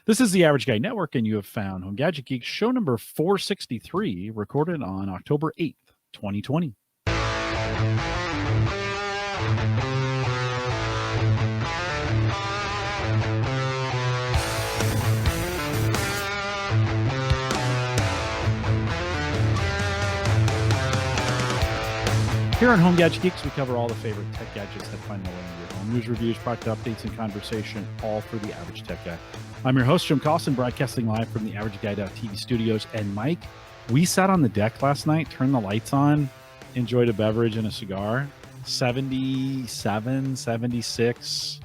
This is the Average Guy Network, and you have found Home Gadget Geeks show number 463, recorded on October 8th, 2020. Here on Home Gadget Geeks, we cover all the favorite tech gadgets that find their way into your home. News, reviews, product updates, and conversation, all for the average tech guy. I'm your host, Jim Collison, broadcasting live from the AverageGuy.tv studios. And Mike, we sat on the deck last night, turned the lights on, enjoyed a beverage and a cigar. 77, 76.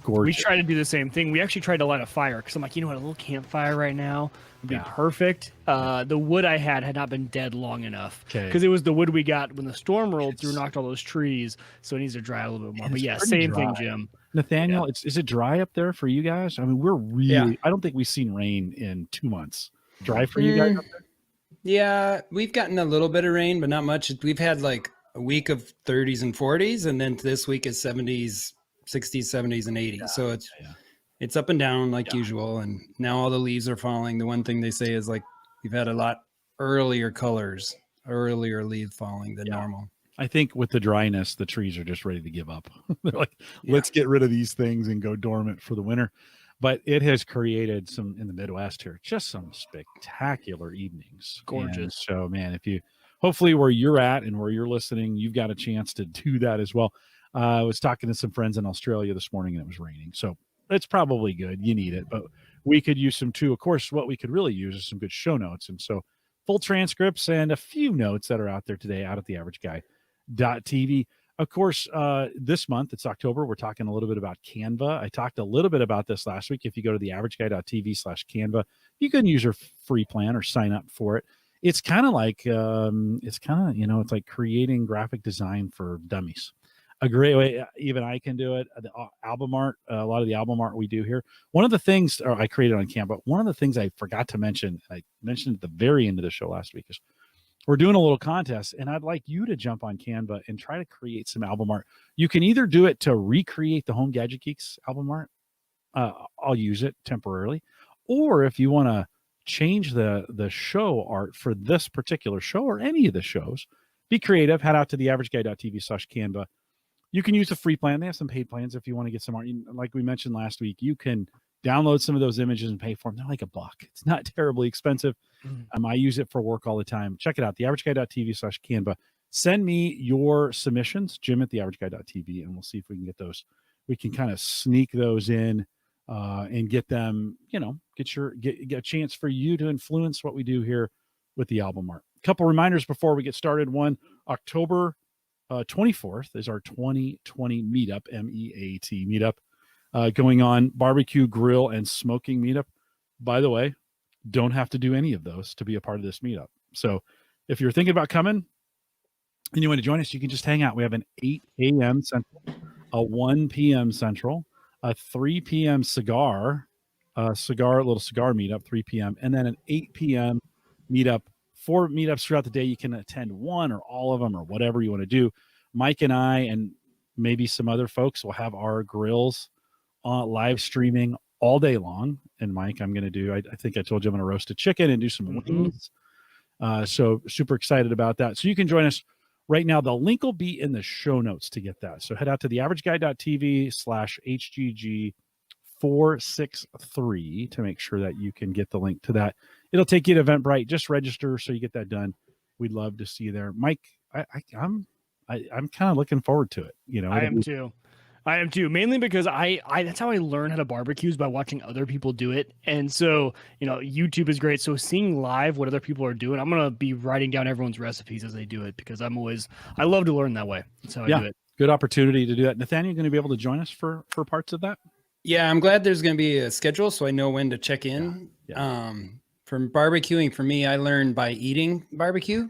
Gorgeous. We tried to do the same thing. We actually tried to light a fire because I'm like, you know what, a little campfire right now would be perfect. The wood I had not been dead long enough because it was the wood we got when the storm rolled through, knocked all those trees. So it needs to dry a little bit more. But yeah, same thing, Jim. Nathaniel, is it dry up there for you guys? I mean, we're really, I don't think we've seen rain in 2 months. Dry for you guys up there? Yeah, we've gotten a little bit of rain, but not much. We've had like a week of 30s and 40s, and then this week is 70s, 60s, 70s, and 80s. So it's up and down like usual. And now all the leaves are falling. The one thing they say is like we've had a lot earlier leaf falling than normal. I think with the dryness, the trees are just ready to give up. They're like, let's get rid of these things and go dormant for the winter. But it has created some in the Midwest here, just some spectacular evenings. Gorgeous. And so, man, if you hopefully where you're at and where you're listening, you've got a chance to do that as well. I was talking to some friends in Australia this morning and it was raining. So it's probably good. You need it, but we could use some too. Of course, what we could really use is some good show notes. And so full transcripts and a few notes that are out there today out at the AverageGuy.tv. Of course, this month, it's October. We're talking a little bit about Canva. I talked a little bit about this last week. If you go to the AverageGuy.tv/Canva, you can use your free plan or sign up for it. It's kind of like, it's like creating graphic design for dummies. A great way, even I can do it. The album art, a lot of the album art we do here. One of the things I created on Canva, one of the things I forgot to mention, I mentioned at the very end of the show last week, is we're doing a little contest, and I'd like you to jump on Canva and try to create some album art. You can either do it to recreate the Home Gadget Geeks album art. I'll use it temporarily. Or if you want to change the show art for this particular show or any of the shows, be creative. Head out to the AverageGuy.tv/Canva. You can use a free plan. They have some paid plans if you want to get some art. Like we mentioned last week, you can download some of those images and pay for them. They're like $1. It's not terribly expensive. I use it for work all the time. Check it out, theaverageguy.tv/Canva. Send me your submissions, Jim at theaverageguy.tv, and we'll see if we can get those. We can kind of sneak those in and get them, get a chance for you to influence what we do here with the album art. A couple reminders before we get started. One, October 24th is our 2020 Meetup, MEAT Meetup, going on. Barbecue, grill, and smoking meetup. By the way, don't have to do any of those to be a part of this meetup. So if you're thinking about coming and you want to join us, you can just hang out. We have an 8 a.m. Central, a 1 p.m. Central, a 3 p.m. little cigar meetup, 3 p.m., and then an 8 p.m. meetup. 4 meetups throughout the day. You can attend one or all of them or whatever you want to do. Mike and I and maybe some other folks will have our grills live streaming all day long. And Mike, I'm going to do, I think I told you I'm going to roast a chicken and do some wings. So super excited about that. So you can join us right now. The link will be in the show notes to get that. So head out to theaverageguy.tv/HGG463 to make sure that you can get the link to that. It'll take you to Eventbrite. Just register so you get that done. We'd love to see you there. Mike, I'm kind of looking forward to it. I am too. Mainly because I that's how I learn how to barbecue, is by watching other people do it. And so, YouTube is great. So seeing live what other people are doing, I'm going to be writing down everyone's recipes as they do it, because I love to learn that way. That's how I do it. Good opportunity to do that. Nathaniel, going to be able to join us for parts of that? Yeah, I'm glad there's going to be a schedule so I know when to check in. From barbecuing, for me, I learned by eating barbecue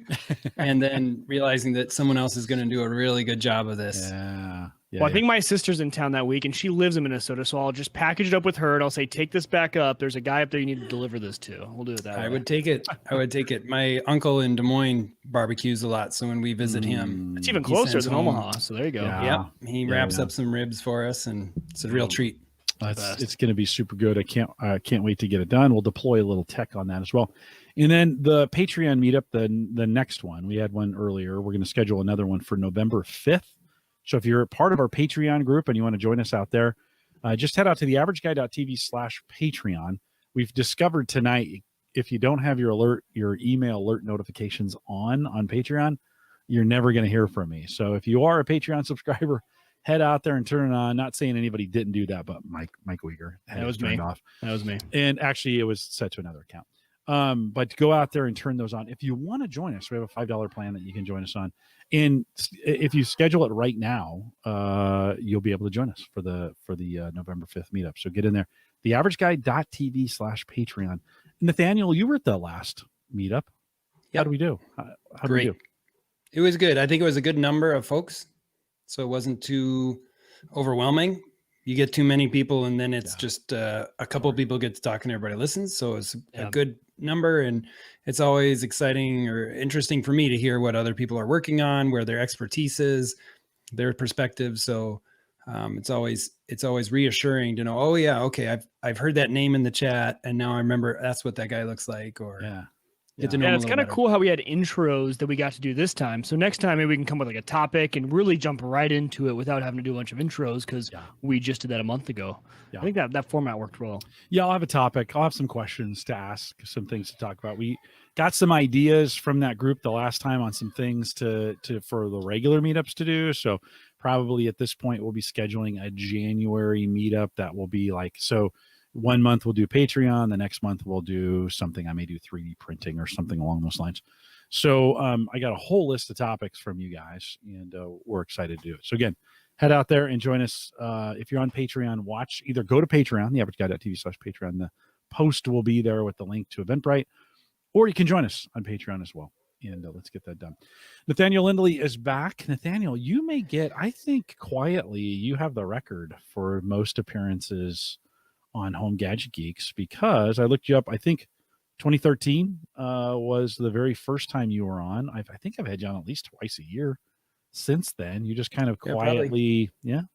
and then realizing that someone else is going to do a really good job of this. Well, I think my sister's in town that week and she lives in Minnesota, so I'll just package it up with her and I'll say, take this back up. There's a guy up there you need to deliver this to. We'll do it that way. I would take it. My uncle in Des Moines barbecues a lot, so when we visit him, it's even closer than Omaha. So there you go. He wraps up some ribs for us, and it's a real treat. It's going to be super good. I can't wait to get it done. We'll deploy a little tech on that as well. And then the Patreon meetup, the next one, we had one earlier. We're going to schedule another one for November 5th. So if you're a part of our Patreon group and you want to join us out there, just head out to theaverageguy.tv/Patreon. We've discovered tonight, if you don't have your email alert notifications on Patreon, you're never going to hear from me. So if you are a Patreon subscriber, head out there and turn it on. Not saying anybody didn't do that, but Mike Wieger had it turned off. That was me. And actually, it was set to another account. But go out there and turn those on. If you want to join us, we have a $5 plan that you can join us on. And if you schedule it right now, you'll be able to join us for the November 5th meetup. So get in there. theaverageguy.tv/Patreon. Nathaniel, you were at the last meetup. How do we do? How do we do? It was good. I think it was a good number of folks, so it wasn't too overwhelming. You get too many people, and then it's just a couple of people get to talk and everybody listens. So it's a good number, and it's always exciting or interesting for me to hear what other people are working on, where their expertise is, their perspective. So it's always reassuring to know, oh yeah, okay, I've heard that name in the chat, and now I remember that's what that guy looks like. Or it's kind of cool how we had intros that we got to do this time. So next time maybe we can come with like a topic and really jump right into it without having to do a bunch of intros, because we just did that a month ago. I think that format worked well. Yeah, I'll have a topic. I'll have some questions to ask, some things to talk about. We got some ideas from that group the last time on some things to for the regular meetups to do. So probably at this point we'll be scheduling a January meetup that will be like, so 1 month we'll do Patreon. The next month we'll do something. I may do 3D printing or something along those lines. So I got a whole list of topics from you guys, and we're excited to do it. So again, head out there and join us. If you're on Patreon, either go to Patreon, theaverageguy.tv/Patreon. The post will be there with the link to Eventbrite, or you can join us on Patreon as well. And let's get that done. Nathaniel Lindley is back. Nathaniel, you may get, I think quietly, you have the record for most appearances on Home Gadget Geeks, because I looked you up. I think 2013 was the very first time you were on. I think I've had you on at least twice a year since then. You just kind of quietly,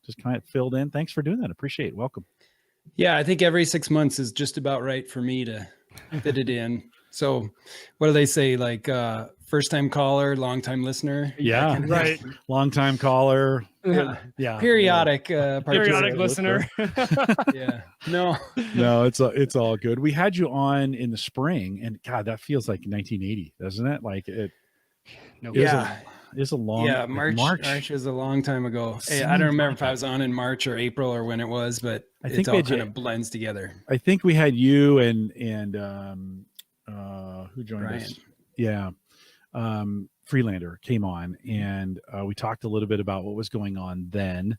just kind of filled in. Thanks for doing that. Appreciate it. Welcome. Yeah, I think every 6 months is just about right for me to fit it in. So what do they say? Like first time caller, long time listener. Yeah, right. Long time caller. Periodic listener. No, it's all good. We had you on in the spring, and God, that feels like 1980, doesn't it? Like it. It's a long. Yeah, March is a long time ago. Hey, I don't remember if I was on in March or April or when it was, but I think it all kind of blends together. I think we had you and who joined us? Yeah. Freelander came on, and we talked a little bit about what was going on then.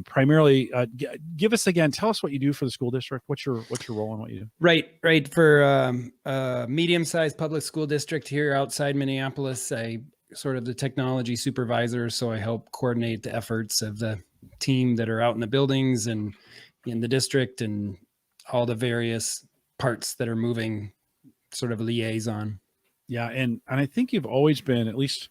Primarily, give us again, tell us what you do for the school district. What's your role and what you do? Right. For a medium-sized public school district here outside Minneapolis, I sort of the technology supervisor. So I help coordinate the efforts of the team that are out in the buildings and in the district, and all the various parts that are moving, sort of liaison. Yeah. And I think you've always been, at least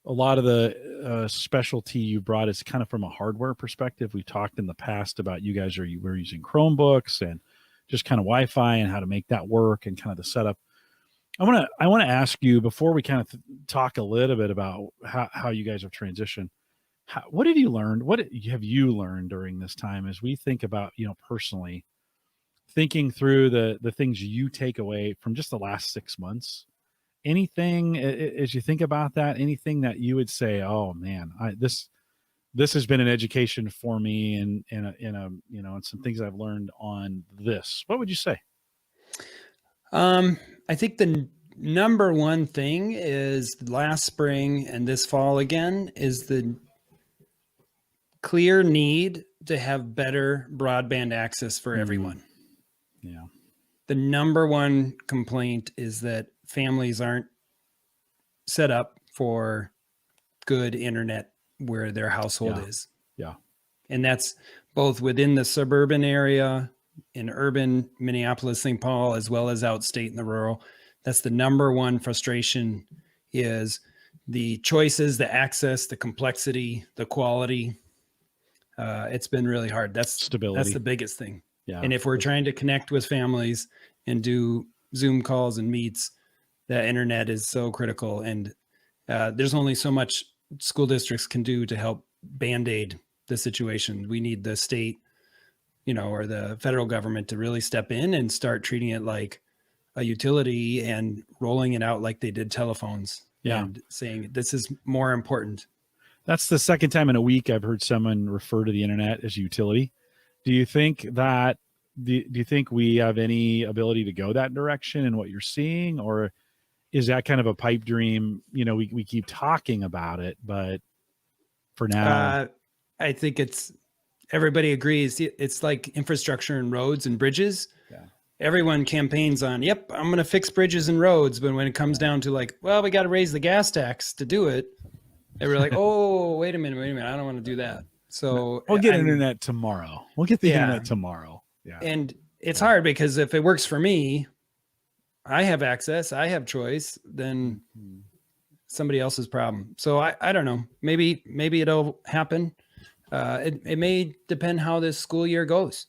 a lot of the specialty you brought is kind of from a hardware perspective. We talked in the past about you guys were using Chromebooks and just kind of Wi-Fi and how to make that work and kind of the setup. I want to ask you, before we kind of talk a little bit about how you guys have transitioned, what have you learned? What have you learned during this time as we think about, personally thinking through the things you take away from just the last 6 months? Anything as you think about that, anything that you would say, oh man, this has been an education for me, and and some things I've learned on this. What would you say? I think the number one thing is last spring and this fall again is the clear need to have better broadband access for everyone. Yeah. The number one complaint is that families aren't set up for good internet where their household is. Yeah. And that's both within the suburban area, in urban Minneapolis, St. Paul, as well as outstate in the rural. That's the number one frustration, is the choices, the access, the complexity, the quality. it's been really hard. That's stability. the biggest thing. Yeah. And if we're trying to connect with families and do Zoom calls and meets, the internet is so critical. And there's only so much school districts can do to help Band-Aid the situation. We need the state, or the federal government to really step in and start treating it like a utility and rolling it out like they did telephones. Yeah. And saying this is more important. That's the second time in a week I've heard someone refer to the internet as utility. Do you think that, do you think we have any ability to go that direction in what you're seeing, or is that kind of a pipe dream? We keep talking about it, but for now, I think everybody agrees. It's like infrastructure and roads and bridges. Yeah. Everyone campaigns on, yep, I'm going to fix bridges and roads. But when it comes down to like, well, we got to raise the gas tax to do it. They were like, oh, wait a minute. I don't want to do that. So we'll get internet tomorrow. We'll get the internet tomorrow. Yeah. And it's hard because if it works for me, I have access, I have choice, then somebody else's problem. So I don't know. Maybe it'll happen. It may depend how this school year goes.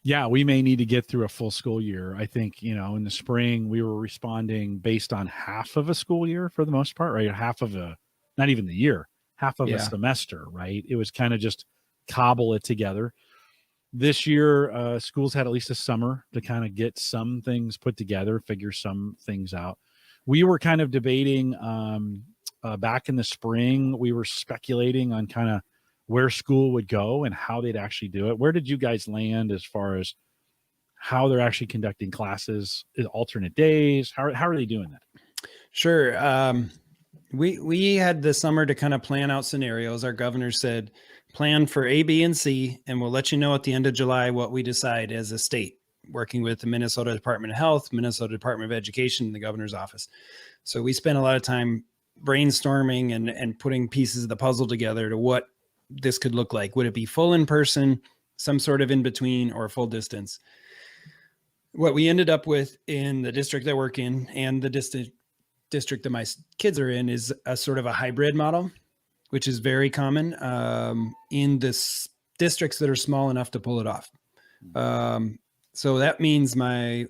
Yeah, we may need to get through a full school year. I think, in the spring, we were responding based on half of a school year for the most part, right? Half of not even the year, half of a semester, right? It was kind of just cobble it together. This year, schools had at least a summer to kind of get some things put together, figure some things out. We were kind of debating back in the spring, we were speculating on kind of where school would go and how they'd actually do it. Where did you guys land as far as how they're actually conducting classes, alternate days? How are they doing that? Sure. We had the summer to kind of plan out scenarios. Our governor said, plan for A, B, and C, and we'll let you know at the end of July what we decide as a state, working with the Minnesota Department of Health, Minnesota Department of Education, and the governor's office. So we spent a lot of time brainstorming and putting pieces of the puzzle together to what this could look like. Would it be full in person, some sort of in between, or full distance? What we ended up with in the district I work in and the district that my kids are in is a sort of a hybrid model, which is very common in the districts that are small enough to pull it off. So that means my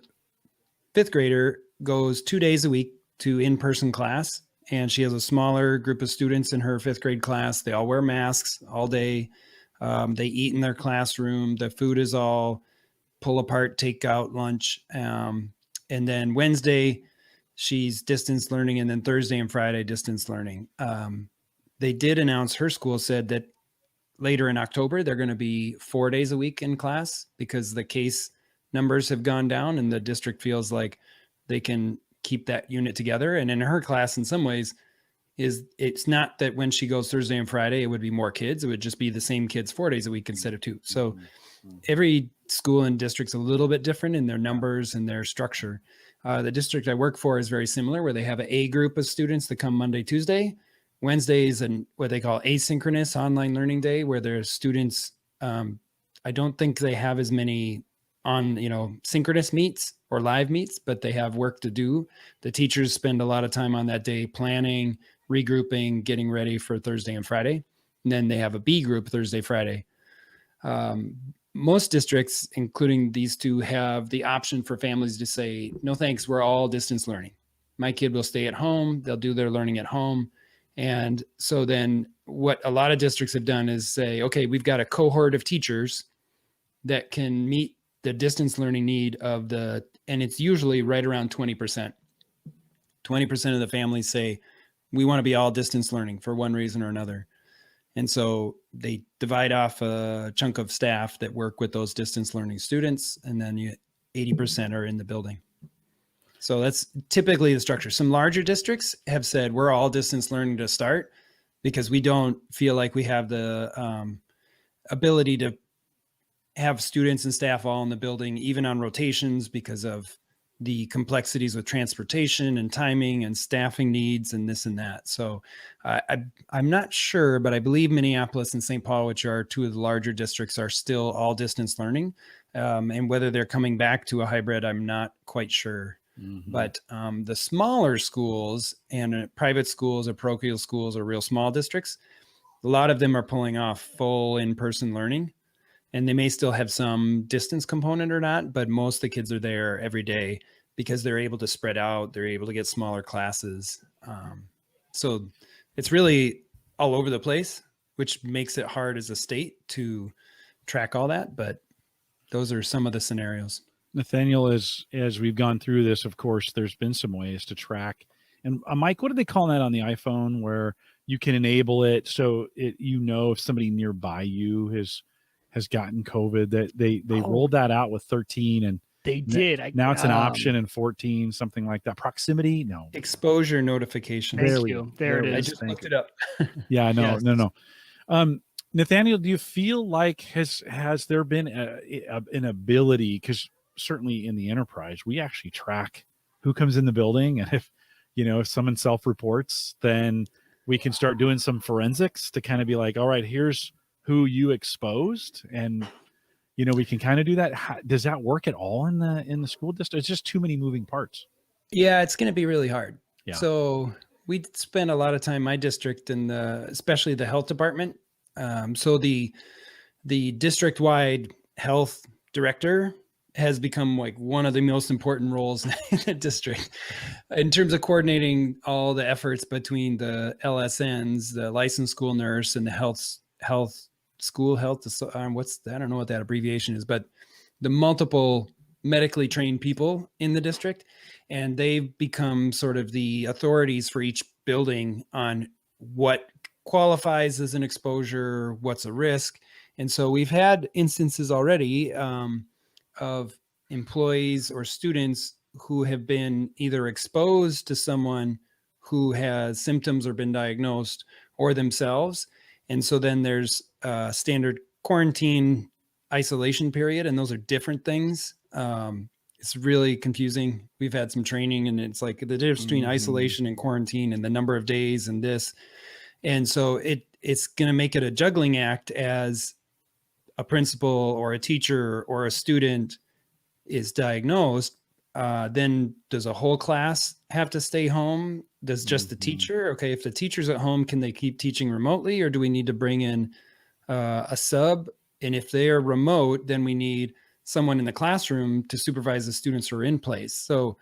fifth grader goes 2 days a week to in-person class, and she has a smaller group of students in her fifth grade class. They all wear masks all day. They eat in their classroom. The food is all pull apart, take out lunch. And then Wednesday, she's distance learning, and then Thursday and Friday, distance learning. They did announce, her school said that later in October, they're going to be 4 days a week in class because the case numbers have gone down and the district feels like they can keep that unit together. And in her class, in some ways, it's not that when she goes Thursday and Friday, it would be more kids. It would just be the same kids 4 days a week instead of 2. So every school and district's a little bit different in their numbers and their structure. The district I work for is very similar, where they have a group of students that come Monday, Tuesday. Wednesdays and what they call asynchronous online learning day, where their students, I don't think they have as many on, synchronous meets or live meets, but they have work to do. The teachers spend a lot of time on that day planning, regrouping, getting ready for Thursday and Friday. And then they have a B group Thursday, Friday. Most districts, including these two, have the option for families to say, no, thanks, we're all distance learning. My kid will stay at home. They'll do their learning at home. And so then what a lot of districts have done is say, okay, we've got a cohort of teachers that can meet the distance learning need and it's usually right around 20%. 20% of the families say, we want to be all distance learning for one reason or another. And so they divide off a chunk of staff that work with those distance learning students, and then 80% are in the building. So that's typically the structure. Some larger districts have said we're all distance learning to start because we don't feel like we have the ability to have students and staff all in the building, even on rotations, because of the complexities with transportation and timing and staffing needs and this and that. So I'm not sure, but I believe Minneapolis and St. Paul, which are two of the larger districts, are still all distance learning. And whether they're coming back to a hybrid, I'm not quite sure. Mm-hmm. But the smaller schools and private schools or parochial schools or real small districts, a lot of them are pulling off full in-person learning, and they may still have some distance component or not, but most of the kids are there every day because they're able to spread out. They're able to get smaller classes. So it's really all over the place, which makes it hard as a state to track all that. But those are some of the scenarios. Nathaniel, as we've gone through this, of course, there's been some ways to track. And Mike, what do they call that on the iPhone where you can enable it so if somebody nearby you has gotten COVID? That they rolled that out with 13, and they did. Now it's an option in 14, something like that. Proximity, no. Exposure notification. Thank you. There it is. I just looked it up. Yeah, no. Nathaniel, do you feel like has there been an ability, because certainly in the enterprise we actually track who comes in the building, and if someone self-reports, then we can start doing some forensics to kind of be like, all right, here's who you exposed, and we can kind of do that. Does that work at all in the school district? It's just too many moving parts. Yeah, it's going to be really hard. Yeah. So we spend a lot of time in my district and especially the health department. So the district-wide health director has become like one of the most important roles in the district in terms of coordinating all the efforts between the LSNs, the licensed school nurse, and the school health. I don't know what that abbreviation is, but the multiple medically trained people in the district, and they've become sort of the authorities for each building on what qualifies as an exposure, what's a risk. And so we've had instances already of employees or students who have been either exposed to someone who has symptoms or been diagnosed, or themselves. And so then there's a standard quarantine isolation period, and those are different things. It's really confusing. We've had some training, and it's like the difference between isolation and quarantine and the number of days and this. And so it's going to make it a juggling act as a principal or a teacher or a student is diagnosed. Then does a whole class have to stay home? Does just the teacher? Okay, if the teacher's at home, can they keep teaching remotely, or do we need to bring in a sub? And if they are remote, then we need someone in the classroom to supervise the students who are in place. So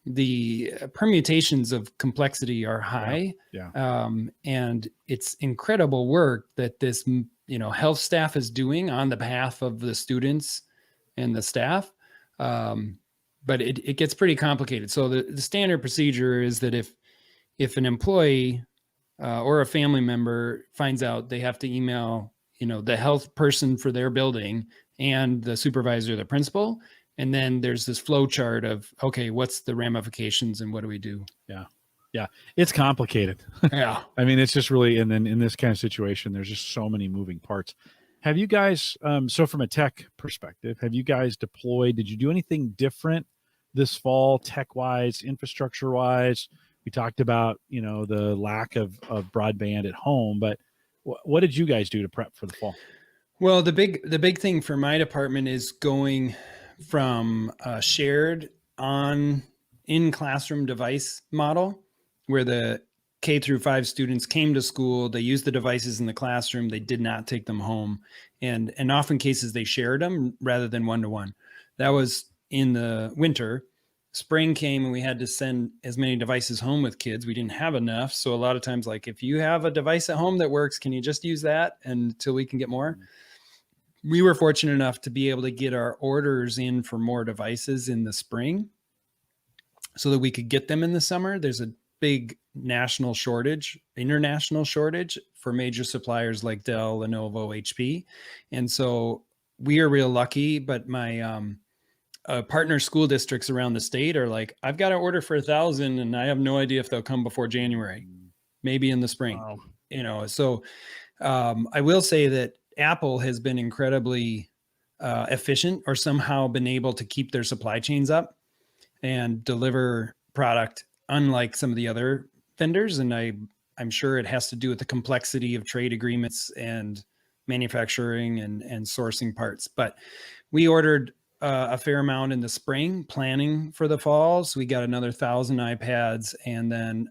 the permutations of complexity are high. Yeah. And it's incredible work that this, health staff is doing on the behalf of the students and the staff. But it gets pretty complicated. So the standard procedure is that if an employee or a family member finds out, they have to email, the health person for their building and the supervisor, the principal. And then there's this flow chart of, okay, what's the ramifications and what do we do? Yeah. It's complicated. Yeah. I mean, it's just really, and then in this kind of situation, there's just so many moving parts. Have you guys, so from a tech perspective, have you guys deployed, did you do anything different this fall, tech-wise, infrastructure-wise? We talked about, the lack of broadband at home, but what did you guys do to prep for the fall? Well, the big thing for my department is going from a shared in-classroom device model, where the K through 5 students came to school, they used the devices in the classroom, they did not take them home. And often cases they shared them rather than one-to-one. That was in the winter. Spring came and we had to send as many devices home with kids. We didn't have enough. So a lot of times, like, if you have a device at home that works, can you just use that until we can get more? We were fortunate enough to be able to get our orders in for more devices in the spring so that we could get them in the summer. There's a big international shortage for major suppliers like Dell, Lenovo, HP. And so we are real lucky, but my partner school districts around the state are like, I've got an order for 1,000 and I have no idea if they'll come before January, maybe in the spring. Wow. So I will say that Apple has been incredibly efficient, or somehow been able to keep their supply chains up and deliver product unlike some of the other vendors. And I'm sure it has to do with the complexity of trade agreements and manufacturing and sourcing parts. But we ordered a fair amount in the spring, planning for the fall. So we got another 1,000 iPads, and then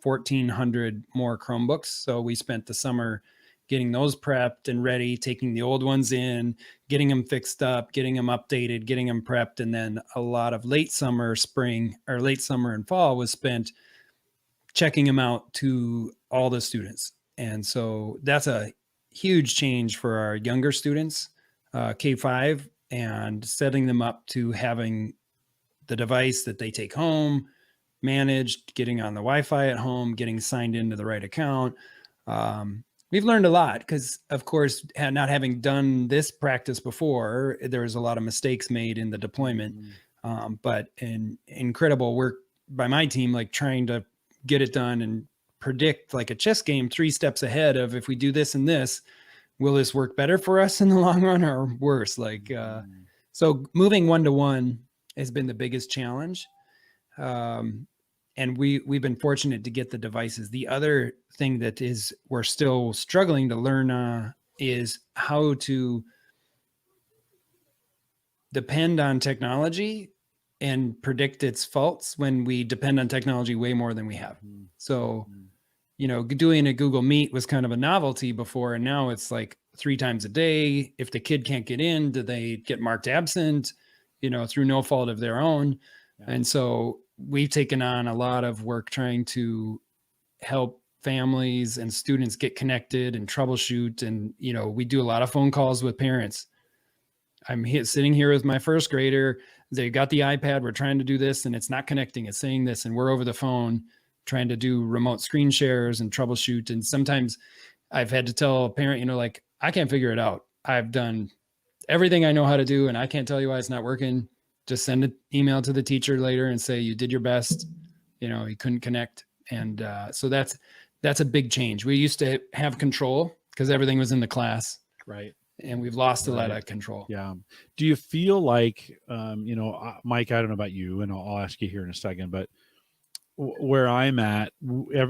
1,400 more Chromebooks. So we spent the summer getting those prepped and ready, taking the old ones in, getting them fixed up, getting them updated, getting them prepped. And then a lot of late summer and fall was spent checking them out to all the students. And so that's a huge change for our younger students, K-5, and setting them up to having the device that they take home, managed, getting on the Wi-Fi at home, getting signed into the right account. We've learned a lot because, of course, not having done this practice before, there was a lot of mistakes made in the deployment. But incredible work by my team, like trying to get it done and predict like a chess game 3 steps ahead of, if we do this and this, will this work better for us in the long run or worse? Like, so moving 1-to-1 has been the biggest challenge. And we've been fortunate to get the devices. The other thing that we're still struggling to learn is how to depend on technology and predict its faults when we depend on technology way more than we have. So, doing a Google Meet was kind of a novelty before, and now it's like 3 times a day. If the kid can't get in, do they get marked absent, through no fault of their own? Yeah. And so we've taken on a lot of work trying to help families and students get connected and troubleshoot. And, we do a lot of phone calls with parents. I'm sitting here with my first grader. They got the iPad. We're trying to do this and it's not connecting. It's saying this, and we're over the phone trying to do remote screen shares and troubleshoot. And sometimes I've had to tell a parent, like, I can't figure it out. I've done everything I know how to do, and I can't tell you why it's not working. Just send an email to the teacher later and say, you did your best, you couldn't connect. And so that's a big change. We used to have control because everything was in the class. Right. And we've lost a lot of control. Yeah. Do you feel like, Mike, I don't know about you, and I'll ask you here in a second, but where I'm at,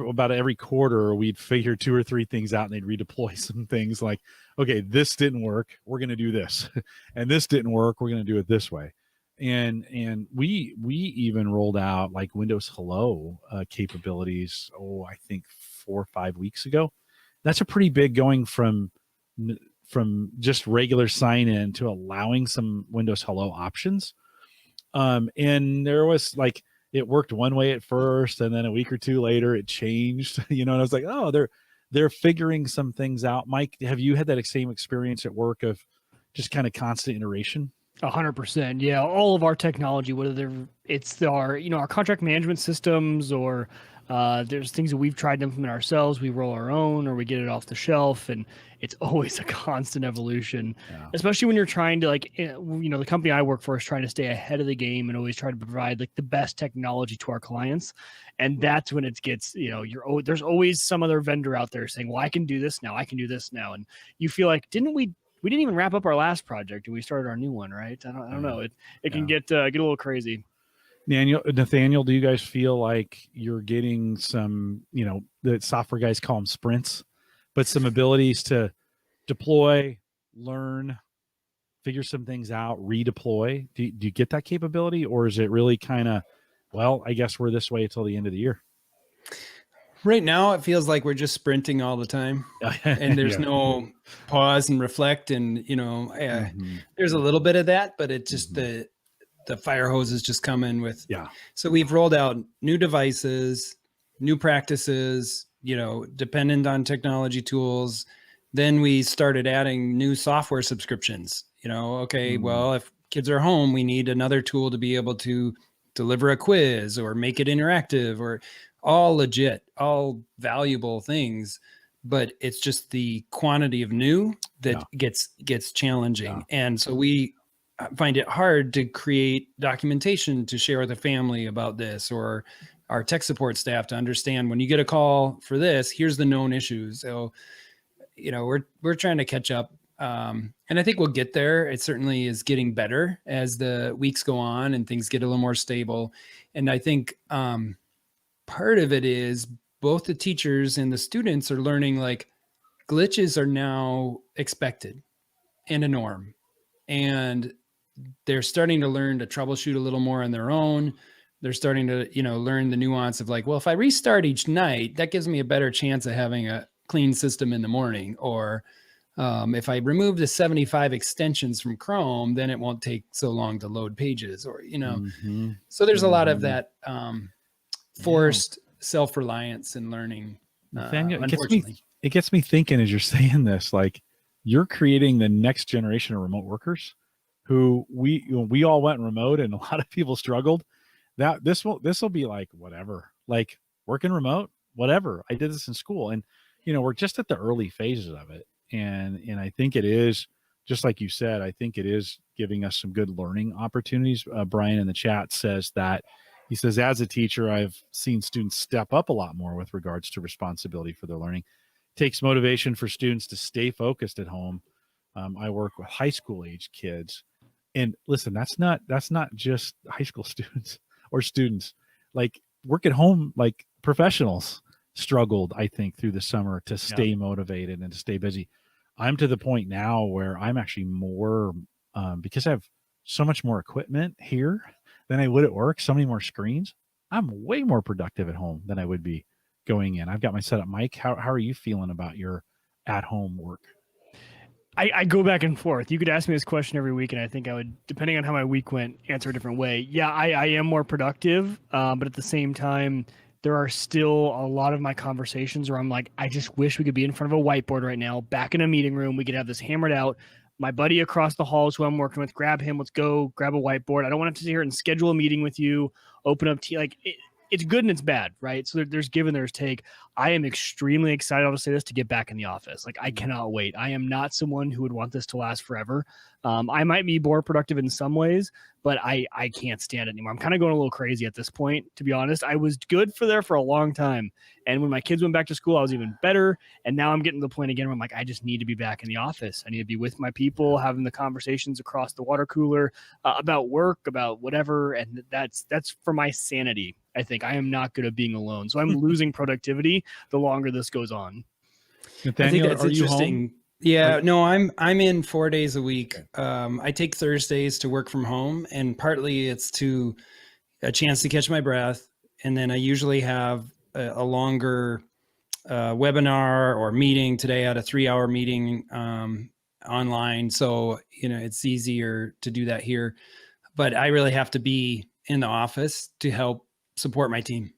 about every quarter, we'd figure 2 or 3 things out and they'd redeploy some things like, okay, this didn't work, we're going to do this. And this didn't work, we're going to do it this way. And we even rolled out like Windows Hello capabilities, I think 4 or 5 weeks ago. That's a pretty big going from just regular sign in to allowing some Windows Hello options. And there was like, it worked one way at first, and then a week or 2 later it changed, and I was like, oh, they're figuring some things out. Mike, have you had that same experience at work of just kind of constant iteration? 100%. Yeah. All of our technology, whether it's our contract management systems or there's things that we've tried to implement ourselves, we roll our own or we get it off the shelf, and it's always a constant evolution, especially when you're trying to the company I work for is trying to stay ahead of the game and always try to provide like the best technology to our clients. And that's when it gets, there's always some other vendor out there saying, well, I can do this now. I can do this now. And you feel like, we didn't even wrap up our last project and we started our new one, right? I don't know. It can get a little crazy. Nathaniel, do you guys feel like you're getting some, the software guys call them sprints, but some abilities to deploy, learn, figure some things out, redeploy? Do you get that capability, or is it really kind of, well, I guess we're this way until the end of the year? Right now, it feels like we're just sprinting all the time, and there's no pause and reflect. And, there's a little bit of that, but it's just the fire hose is just coming with. Yeah. So we've rolled out new devices, new practices, dependent on technology tools. Then we started adding new software subscriptions, well, if kids are home, we need another tool to be able to deliver a quiz or make it interactive, or all legit, all valuable things. But it's just the quantity of new that gets challenging. Yeah. And so we find it hard to create documentation to share with the family about this, or our tech support staff to understand when you get a call for this, here's the known issues. So, we're trying to catch up. And I think we'll get there. It certainly is getting better as the weeks go on and things get a little more stable. And I think part of it is both the teachers and the students are learning like glitches are now expected and a norm. And they're starting to learn to troubleshoot a little more on their own. they're starting to, learn the nuance of like, well, if I restart each night, that gives me a better chance of having a clean system in the morning. Or if I remove the 75 extensions from Chrome, then it won't take so long to load pages, or, so there's a lot of that forced self-reliance and learning. Nathaniel, Unfortunately. it gets me thinking as you're saying this, like you're creating the next generation of remote workers who we all went remote and a lot of people struggled. That this will be like whatever, like working remote, whatever. I did this in school, and we're just at the early phases of it. And I think it is, just like you said, I think it is giving us some good learning opportunities. Brian in the chat says that he says, as a teacher, I've seen students step up a lot more with regards to responsibility for their learning. Takes motivation for students to stay focused at home. I work with high school age kids, and listen, that's not just high school students or students. Like work at home, like professionals struggled, I think, through the summer to stay motivated and to stay busy. I'm to the point now where I'm actually more, because I have so much more equipment here than I would at work, so many more screens. I'm way more productive at home than I would be going in. I've got my setup. Mike, how are you feeling about your at-home work? I go back and forth. You could ask me this question every week, and I think I would, depending on how my week went, answer a different way. Yeah, I am more productive, but at the same time, there are still a lot of my conversations where I'm like, I just wish we could be in front of a whiteboard right now, back in a meeting room. We could have this hammered out. My buddy across the halls who I'm working with, grab him. Let's go grab a whiteboard. I don't want to have to sit here and schedule a meeting with you, open up tea. Like it's good and it's bad, right? So there's give and there's take. I am extremely excited, I'll say this, to get back in the office. Like I cannot wait. I am not someone who would want this to last forever. I might be more productive in some ways, but I can't stand it anymore. I'm kind of going a little crazy at this point, to be honest. I was good for a long time. And when my kids went back to school, I was even better. And now I'm getting to the point again where I'm like, I just need to be back in the office. I need to be with my people, having the conversations across the water cooler about work, about whatever. And that's for my sanity. I think I am not good at being alone. So I'm losing productivity the longer this goes on. Nathaniel, I think that's are interesting. You home? Yeah, no, I'm in 4 days a week. I take Thursdays to work from home, and partly it's to a chance to catch my breath. And then I usually have a longer webinar or meeting. Today I had a 3-hour meeting online. So, it's easier to do that here, but I really have to be in the office to help support my team.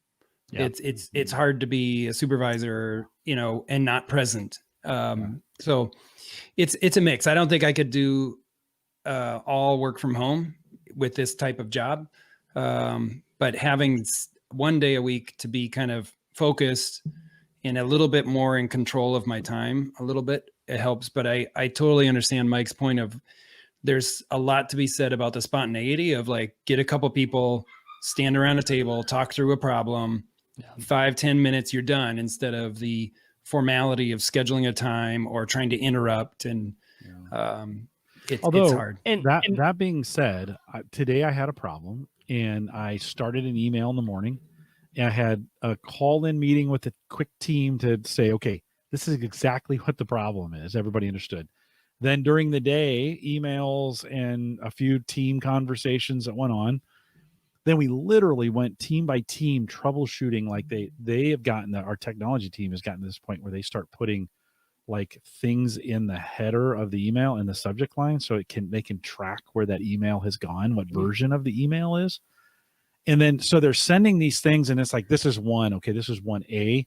Yeah. It's hard to be a supervisor, and not present. So it's a mix. I don't think I could do all work from home with this type of job. But having 1 day a week to be kind of focused and a little bit more in control of my time, a little bit, it helps. But I totally understand Mike's point of there's a lot to be said about the spontaneity of like, get a couple people, stand around a table, talk through a problem, 5-10 minutes, you're done, instead of the formality of scheduling a time or trying to interrupt. And it's hard. That being said, today I had a problem and I started an email in the morning. And I had a call-in meeting with a quick team to say, okay, this is exactly what the problem is. Everybody understood. Then during the day, emails and a few team conversations that went on. Then we literally went team by team troubleshooting. Like they have gotten our technology team has gotten to this point where they start putting like things in the header of the email and the subject line, so they can track where that email has gone, what version of the email is. And then so they're sending these things, and it's like, this is 1. Okay, this is 1A.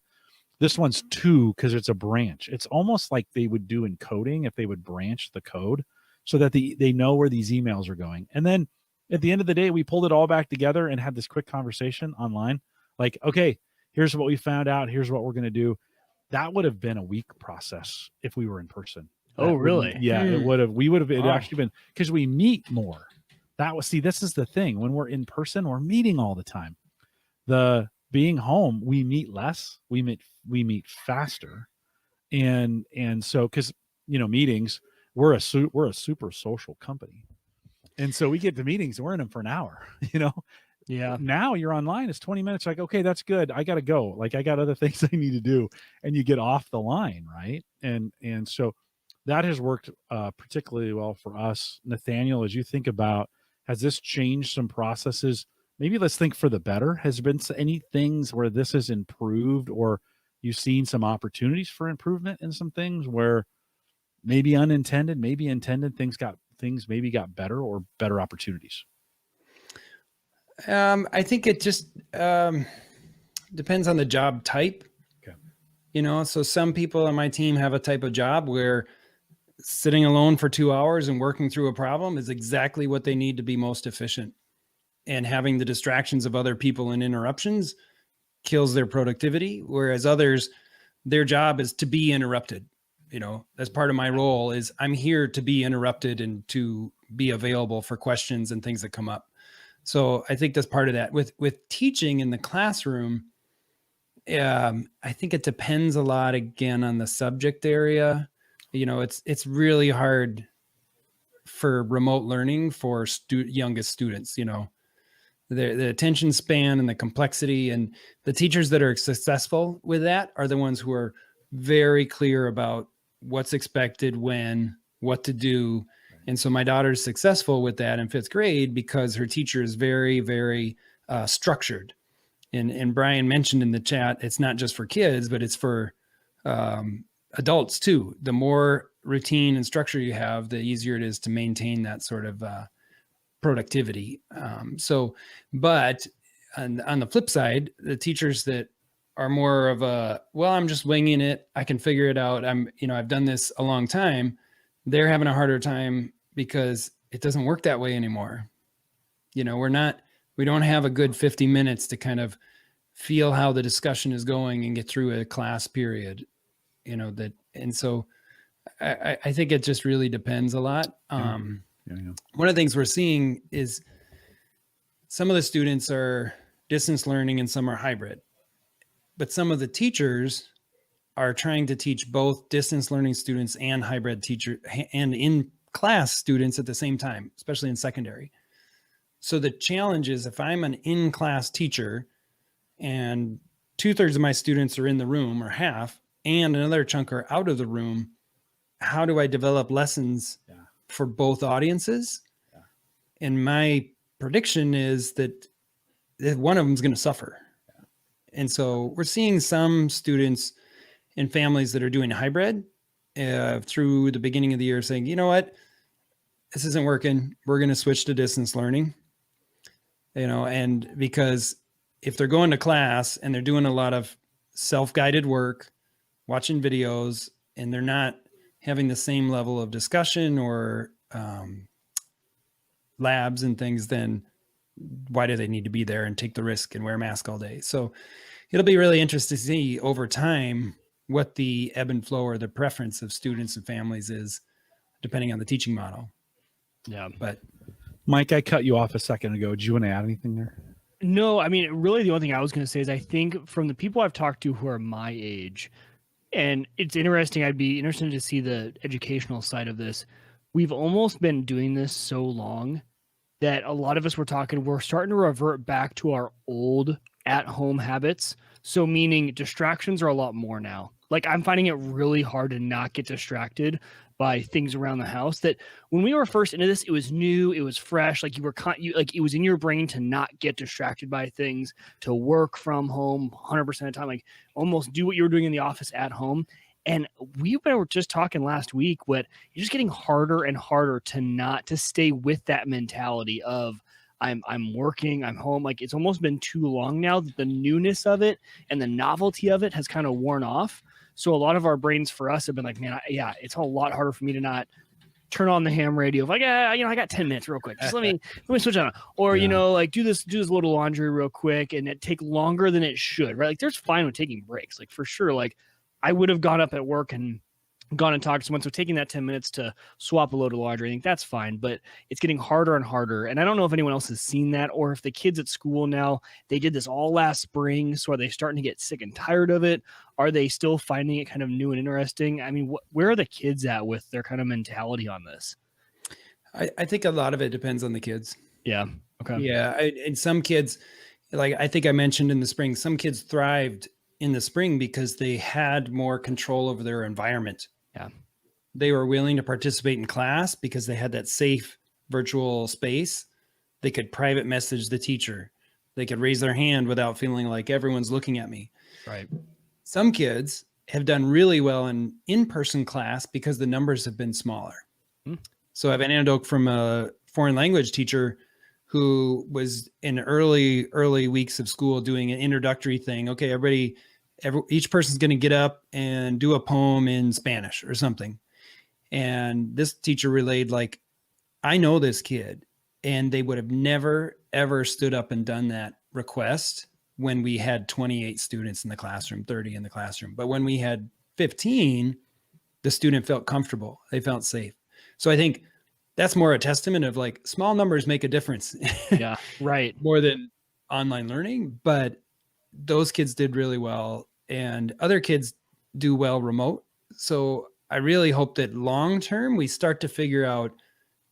This one's 2 because it's a branch. It's almost like they would do in coding if they would branch the code so that they know where these emails are going. And then at the end of the day, we pulled it all back together and had this quick conversation online. Like, okay, here's what we found out. Here's what we're going to do. That would have been a week process if we were in person. Oh, really? Yeah, it would have. We would have actually been, because we meet more. This is the thing. When we're in person, we're meeting all the time. The being home, we meet less. We meet faster. And so, because, meetings, we're a super social company. And so we get to meetings and we're in them for an hour, Yeah. Now you're online. It's 20 minutes. Like, okay, that's good. I got to go. Like, I got other things I need to do. And you get off the line. Right. And so that has worked particularly well for us. Nathaniel, as you think about, has this changed some processes maybe let's think for the better. Has there been any things where this has improved, or you've seen some opportunities for improvement in some things where maybe unintended, maybe intended, things maybe got better or better opportunities? I think it just depends on the job type. Okay. You know, so some people on my team have a type of job where sitting alone for 2 hours and working through a problem is exactly what they need to be most efficient. And having the distractions of other people and interruptions kills their productivity. Whereas others, their job is to be interrupted. You know, that's part of my role is I'm here to be interrupted and to be available for questions and things that come up. So I think that's part of that. With teaching in the classroom, I think it depends a lot again on the subject area. You know, it's really hard for remote learning for youngest students. You know, the attention span and the complexity, and the teachers that are successful with that are the ones who are very clear about what's expected, when, what to do. And so my daughter's successful with that in 5th grade because her teacher is very, very structured. And Brian mentioned in the chat, it's not just for kids, but it's for adults too. The more routine and structure you have, the easier it is to maintain that sort of productivity. But on the flip side, the teachers that are more of I'm just winging it, I can figure it out, I've done this a long time, they're having a harder time because it doesn't work that way anymore. You know, we don't have a good 50 minutes to kind of feel how the discussion is going and get through a class period, you know, and so I think it just really depends a lot. One of the things we're seeing is some of the students are distance learning and some are hybrid, but some of the teachers are trying to teach both distance learning students and hybrid teacher and in class students at the same time, especially in secondary. So the challenge is if I'm an in-class teacher and 2/3 of my students are in the room or half, and another chunk are out of the room, how do I develop lessons for both audiences? Yeah. And my prediction is that one of them is going to suffer. Yeah. And so we're seeing some students and families that are doing hybrid through the beginning of the year saying, you know what, this isn't working. We're going to switch to distance learning. You know, and because if they're going to class and they're doing a lot of self-guided work, watching videos, and they're not having the same level of discussion or labs and things, then why do they need to be there and take the risk and wear a mask all day? So it'll be really interesting to see over time what the ebb and flow or the preference of students and families is, depending on the teaching model. Yeah. But Mike, I cut you off a second ago. Do you want to add anything there? No, I mean, really the only thing I was going to say is I think from the people I've talked to who are my age, and it's interesting, I'd be interested to see the educational side of this. We've almost been doing this so long that a lot of us we're starting to revert back to our old at-home habits. So meaning distractions are a lot more now. Like I'm finding it really hard to not get distracted by things around the house. That when we were first into this, it was new, it was fresh. Like like it was in your brain to not get distracted by things, to work from home 100% of the time, like almost do what you were doing in the office at home. And we were just talking last week, it's just getting harder and harder to stay with that mentality of I'm working, I'm home. Like it's almost been too long now that the newness of it and the novelty of it has kind of worn off. So a lot of our brains for us have been like, man, it's a lot harder for me to not turn on the ham radio. Like, I got 10 minutes real quick. Just let me switch on. Or, like do this little laundry real quick, and it take longer than it should, right? Like there's fine with taking breaks, like for sure. Like I would have gone up at work and gone and talked to someone. So taking that 10 minutes to swap a load of laundry, I think that's fine, but it's getting harder and harder. And I don't know if anyone else has seen that, or if the kids at school now, they did this all last spring. So are they starting to get sick and tired of it? Are they still finding it kind of new and interesting? I mean, where are the kids at with their kind of mentality on this? I think a lot of it depends on the kids. Yeah. Okay. Yeah. And some kids, like I think I mentioned in the spring, some kids thrived in the spring because they had more control over their environment. Yeah. They were willing to participate in class because they had that safe virtual space. They could private message the teacher. They could raise their hand without feeling like everyone's looking at me. Right. Some kids have done really well in in-person class because the numbers have been smaller. So I have an anecdote from a foreign language teacher who was in early weeks of school doing an introductory thing. Okay, each person's going to get up and do a poem in Spanish or something. And this teacher relayed, like, I know this kid, and they would have never, ever stood up and done that request when we had 28 students in the classroom, 30 in the classroom. But when we had 15, the student felt comfortable. They felt safe. So I think that's more a testament of like small numbers make a difference. Yeah, right. More than online learning, but those kids did really well and other kids do well remote. So I really hope that long-term we start to figure out,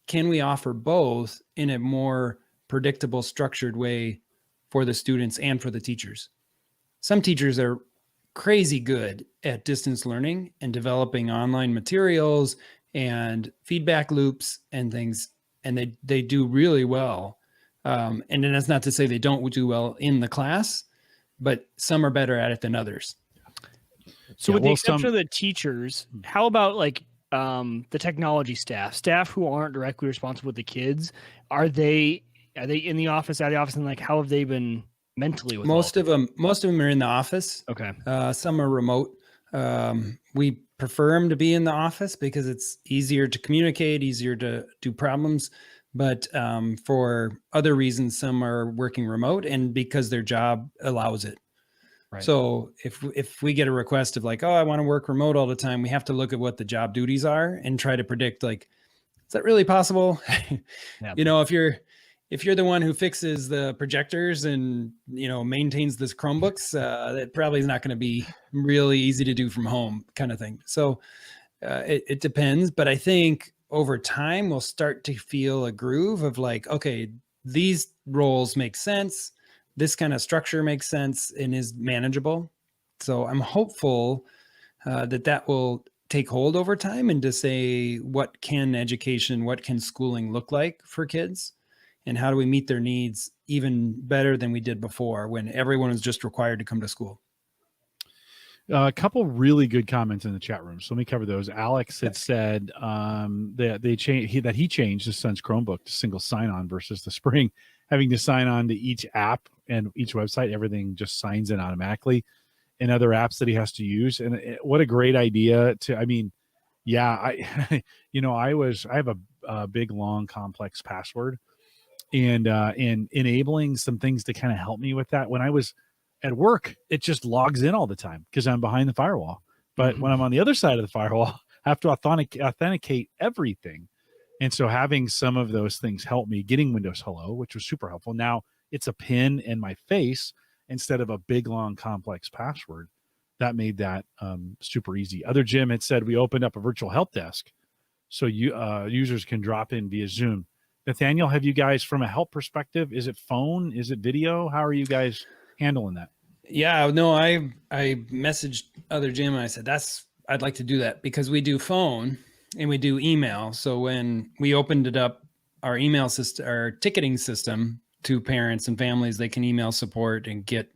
can we offer both in a more predictable, structured way for the students and for the teachers? Some teachers are crazy good at distance learning and developing online materials and feedback loops and things, and they do really well. And then that's not to say they don't do well in the class, but some are better at it than others. So with the exception of the teachers, how about like the technology staff who aren't directly responsible with the kids? Are they in the office, out of the office, and like how have they been mentally with most of them are in the office. Okay. Some are remote. We prefer them to be in the office because it's easier to communicate, easier to do problems. But for other reasons, some are working remote and because their job allows it. Right. So if we get a request of like, oh, I want to work remote all the time, we have to look at what the job duties are and try to predict, like, is that really possible? Yeah. You know, if you're the one who fixes the projectors and, you know, maintains this Chromebooks, that probably is not going to be really easy to do from home kind of thing. So it depends. But I think over time, we'll start to feel a groove of like, okay, these roles make sense. This kind of structure makes sense and is manageable. So I'm hopeful that will take hold over time and to say, what can education, what can schooling look like for kids? And how do we meet their needs even better than we did before when everyone was just required to come to school? A couple really good comments in the chat room. So let me cover those. Alex had said that he changed his son's Chromebook to single sign-on versus the spring, having to sign on to each app and each website. Everything just signs in automatically, and other apps that he has to use. And what a great idea to, I mean, yeah, I have a big, long, complex password, and enabling some things to kind of help me with that. When I was at work, it just logs in all the time because I'm behind the firewall. But when I'm on the other side of the firewall, I have to authenticate everything. And so having some of those things help me, getting Windows Hello, which was super helpful. Now it's a pin and my face instead of a big, long, complex password. That made that super easy. Other Jim had said we opened up a virtual help desk so users can drop in via Zoom. Nathaniel, have you guys, from a help perspective, is it phone? Is it video? How are you guys handling that? Yeah, no, I messaged other Jim and I said, I'd like to do that because we do phone and we do email. So when we opened it up, our email system, our ticketing system to parents and families, they can email support and get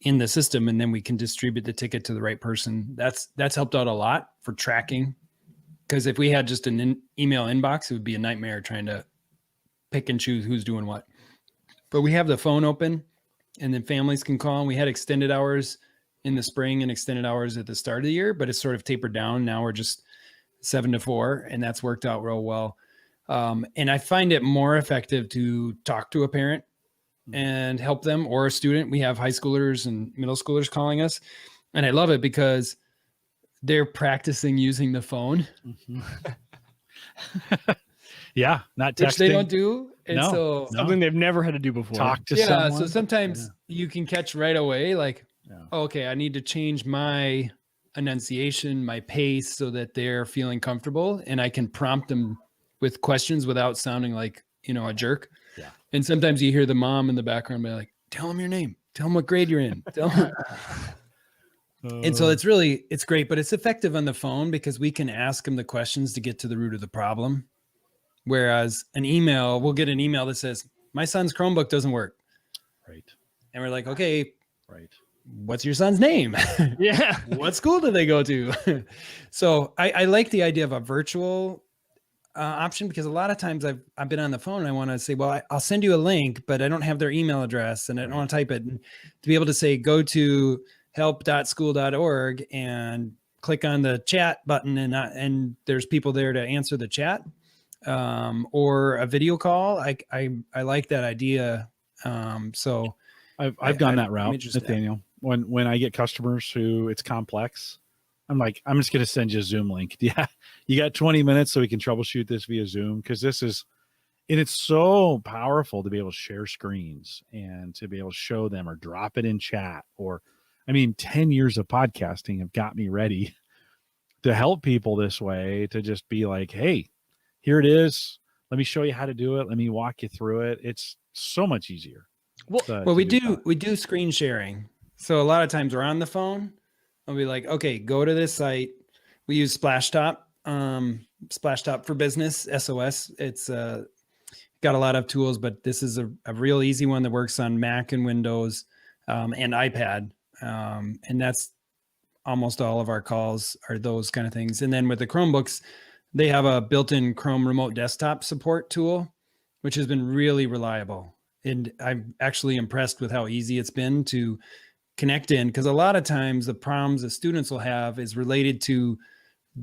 in the system, and then we can distribute the ticket to the right person. That's helped out a lot for tracking. Because if we had just an email inbox, it would be a nightmare trying to pick and choose who's doing what. But we have the phone open, and then families can call. And we had extended hours in the spring and extended hours at the start of the year, but it's sort of tapered down. Now we're just 7 to 4, and that's worked out real well. And I find it more effective to talk to a parent and help them, or a student. We have high schoolers and middle schoolers calling us, and I love it because they're practicing using the phone. Yeah, not texting. Which they don't do. And so something they've never had to do before. Talk to someone. So sometimes you can catch right away, like, okay, I need to change my enunciation, my pace so that they're feeling comfortable, and I can prompt them with questions without sounding like, a jerk. Yeah. And sometimes you hear the mom in the background be like, tell them your name, tell them what grade you're in. Tell them. And so it's great, but it's effective on the phone because we can ask them the questions to get to the root of the problem. Whereas we'll get an email that says, my son's Chromebook doesn't work. Right. And we're like, okay, Right. what's your son's name? Yeah. What school do they go to? So I like the idea of a virtual option, because a lot of times I've been on the phone and I want to say, well, I'll send you a link, but I don't have their email address and I don't want to type it. And to be able to say, go to help.school.org and click on the chat button, and there's people there to answer the chat, or a video call. I like that idea. So I've gone that route, Nathaniel. When I get customers who it's complex, I'm like, I'm just going to send you a Zoom link. Yeah. You got 20 minutes so we can troubleshoot this via Zoom. Cause it's so powerful to be able to share screens and to be able to show them or drop it in chat. Or, 10 years of podcasting have got me ready to help people this way, to just be like, hey, here it is. Let me show you how to do it. Let me walk you through it. It's so much easier. Well, we do screen sharing. So a lot of times we're on the phone. I'll be like, okay, go to this site. We use Splashtop for Business, SOS. It's got a lot of tools, but this is a real easy one that works on Mac and Windows and iPad. And that's almost all of our calls are those kind of things. And then with the Chromebooks, they have a built-in Chrome remote desktop support tool, which has been really reliable. And I'm actually impressed with how easy it's been to connect in, because a lot of times the problems that students will have is related to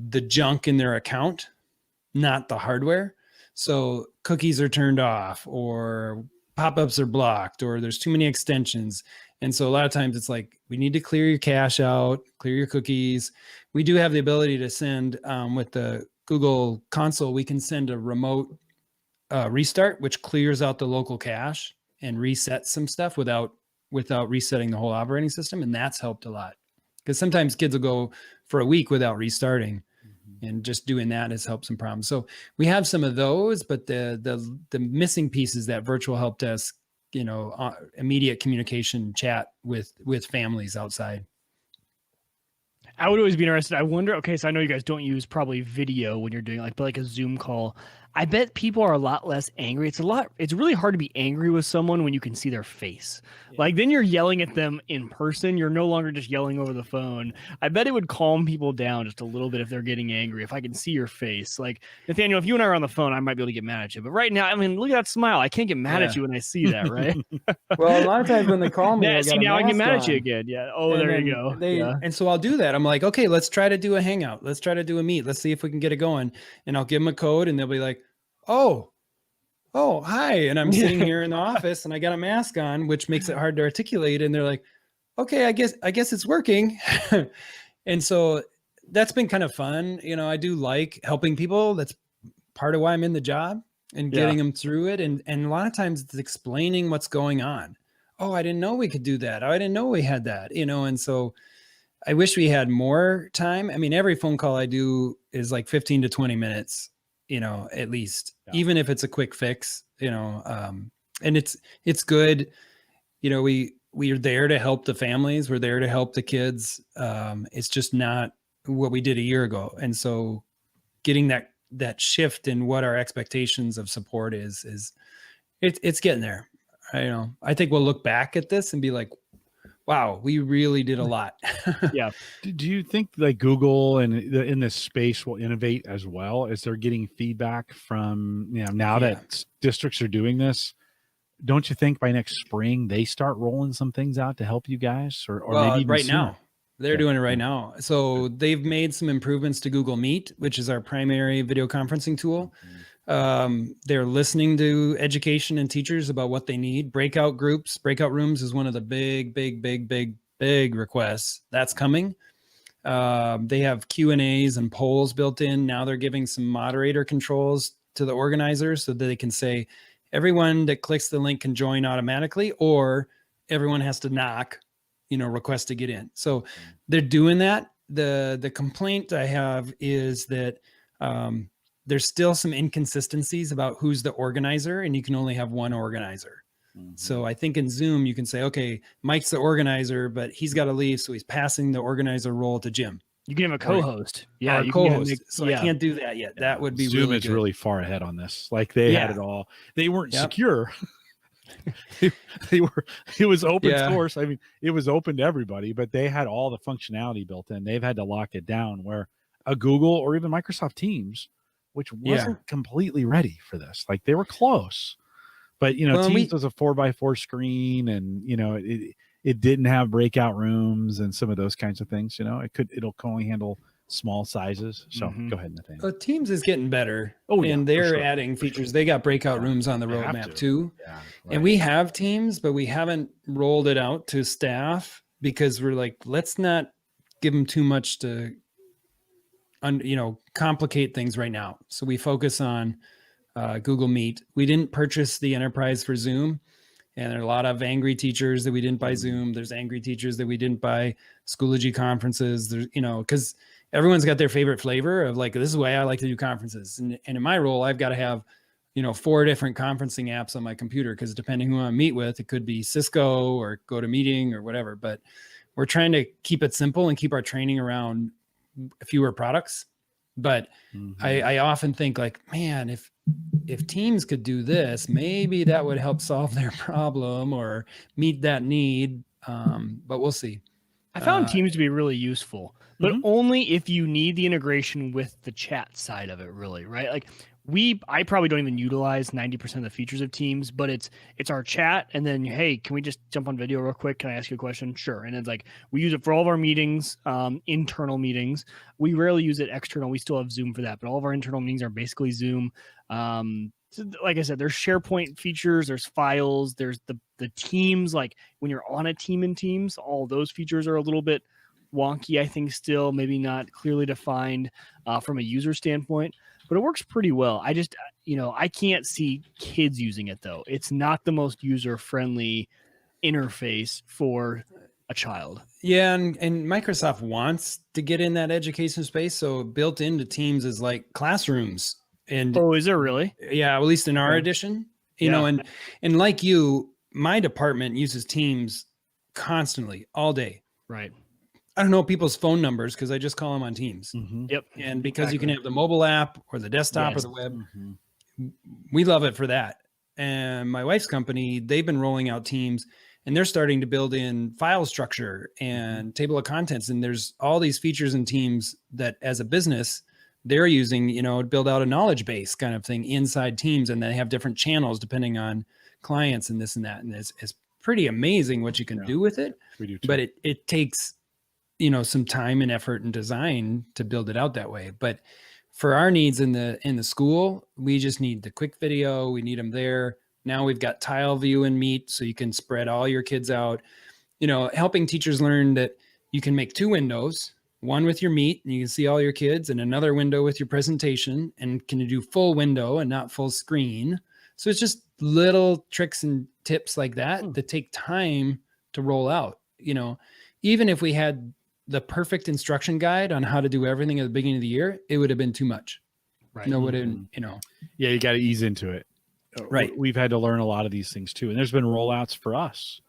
the junk in their account, not the hardware. So cookies are turned off, or pop-ups are blocked, or there's too many extensions. And so a lot of times it's like, we need to clear your cache out, clear your cookies. We do have the ability to send, with the Google console, we can send a remote restart, which clears out the local cache and resets some stuff without resetting the whole operating system. And that's helped a lot, because sometimes kids will go for a week without restarting, and just doing that has helped some problems. So we have some of those, but the missing piece is that virtual help desk, immediate communication chat with families outside. I would always be interested. I wonder, okay, so I know you guys don't use probably video when you're doing like a Zoom call. I bet people are a lot less angry. It's really hard to be angry with someone when you can see their face. Yeah. Like then you're yelling at them in person. You're no longer just yelling over the phone. I bet it would calm people down just a little bit if they're getting angry. If I can see your face, like Nathaniel, if you and I are on the phone, I might be able to get mad at you. But right now, look at that smile. I can't get mad at you when I see that, right? Well, a lot of times when they call me, I get mad at you again. Yeah. Oh, and there you go. And so I'll do that. I'm like, okay, let's try to do a hangout. Let's try to do a meet. Let's see if we can get it going. And I'll give them a code, and they'll be like, oh, hi. And I'm sitting here in the office and I got a mask on, which makes it hard to articulate. And they're like, okay, I guess it's working. And so that's been kind of fun. I do like helping people. That's part of why I'm in the job, and getting them through it. And a lot of times it's explaining what's going on. Oh, I didn't know we could do that. Oh, I didn't know we had that, and so I wish we had more time. Every phone call I do is like 15 to 20 minutes, at least, even if it's a quick fix, and it's good. We are there to help the families. We're there to help the kids. It's just not what we did a year ago. And so getting that shift in what our expectations of support is it's getting there. I think we'll look back at this and be like, wow, we really did a lot. Yeah. Do you think like Google and in this space will innovate as well as they're getting feedback from, now that districts are doing this? Don't you think by next spring they start rolling some things out to help you guys, or maybe even right sooner? Now? They're doing it right now. So they've made some improvements to Google Meet, which is our primary video conferencing tool. They're listening to education and teachers about what they need. Breakout rooms is one of the big requests that's coming. They have Q&As and polls built in. Now they're giving some moderator controls to the organizers so that they can say, everyone that clicks the link can join automatically, or everyone has to knock, request to get in. So they're doing that. The complaint I have is that, there's still some inconsistencies about who's the organizer, and you can only have one organizer. Mm-hmm. So I think in Zoom, you can say, okay, Mike's the organizer, but he's got to leave. So he's passing the organizer role to Jim. You can have a co-host. Yeah. You co-host. I can't do that yet. That would be Zoom is really far ahead on this. Like they had it all. They weren't secure. they were, it was open Yeah. source. I mean, it was open to everybody, but they had all the functionality built in. They've had to lock it down, where a Google or even Microsoft Teams, which wasn't completely ready for this, like they were close, but Teams was a 4x4 screen, and it didn't have breakout rooms and some of those kinds of things. It'll only handle small sizes. So go ahead, Nathaniel. Teams is getting better. Oh, yeah, and they're adding features. Sure. They got breakout rooms on the roadmap too. Yeah, right. And we have Teams, but we haven't rolled it out to staff because we're like, let's not give them too much to, complicate things right now. So we focus on Google Meet. We didn't purchase the enterprise for Zoom. And there are a lot of angry teachers that we didn't buy Zoom. There's angry teachers that we didn't buy Schoology conferences. There's, because everyone's got their favorite flavor of like, this is the way I like to do conferences. And in my role, I've got to have, 4 different conferencing apps on my computer, because depending who I meet with, it could be Cisco or GoToMeeting or whatever. But we're trying to keep it simple and keep our training around fewer products. But I often think like, man, if Teams could do this, maybe that would help solve their problem or meet that need. But we'll see. I found Teams to be really useful, but only if you need the integration with the chat side of it, really, right? Like I probably don't even utilize 90% of the features of Teams, but it's our chat, and then, hey, can we just jump on video real quick? Can I ask you a question? Sure. And it's like, we use it for all of our meetings, internal meetings. We rarely use it external. We still have Zoom for that, but all of our internal meetings are basically Zoom. So like I said, there's SharePoint features, there's files, there's the teams. Like when you're on a team in Teams, all those features are a little bit wonky, I think, still maybe not clearly defined from a user standpoint, but it works pretty well. I just, I can't see kids using it though. It's not the most user-friendly interface for a child. Yeah, and Microsoft wants to get in that education space, so built into Teams is like classrooms. And is there really? Yeah, at least in our edition, and like you, my department uses Teams constantly all day. Right. I don't know people's phone numbers because I just call them on Teams. Yep. And because you can have the mobile app or the desktop or the web, we love it for that. And my wife's company, they've been rolling out Teams, and they're starting to build in file structure and table of contents. And there's all these features in Teams that as a business, they're using, to build out a knowledge base kind of thing inside Teams. And they have different channels depending on clients and this and that. And it's pretty amazing what you can do with it. We do too. But it takes, some time and effort and design to build it out that way. But for our needs in the school, we just need the quick video. We need them there. Now we've got tile view and Meet, so you can spread all your kids out, helping teachers learn that you can make 2 windows, one with your Meet and you can see all your kids, and another window with your presentation, and can you do full window and not full screen. So it's just little tricks and tips like that that take time to roll out. Even if we had the perfect instruction guide on how to do everything at the beginning of the year, it would have been too much. Right. Yeah, you got to ease into it. Right. We've had to learn a lot of these things too. And there's been rollouts for us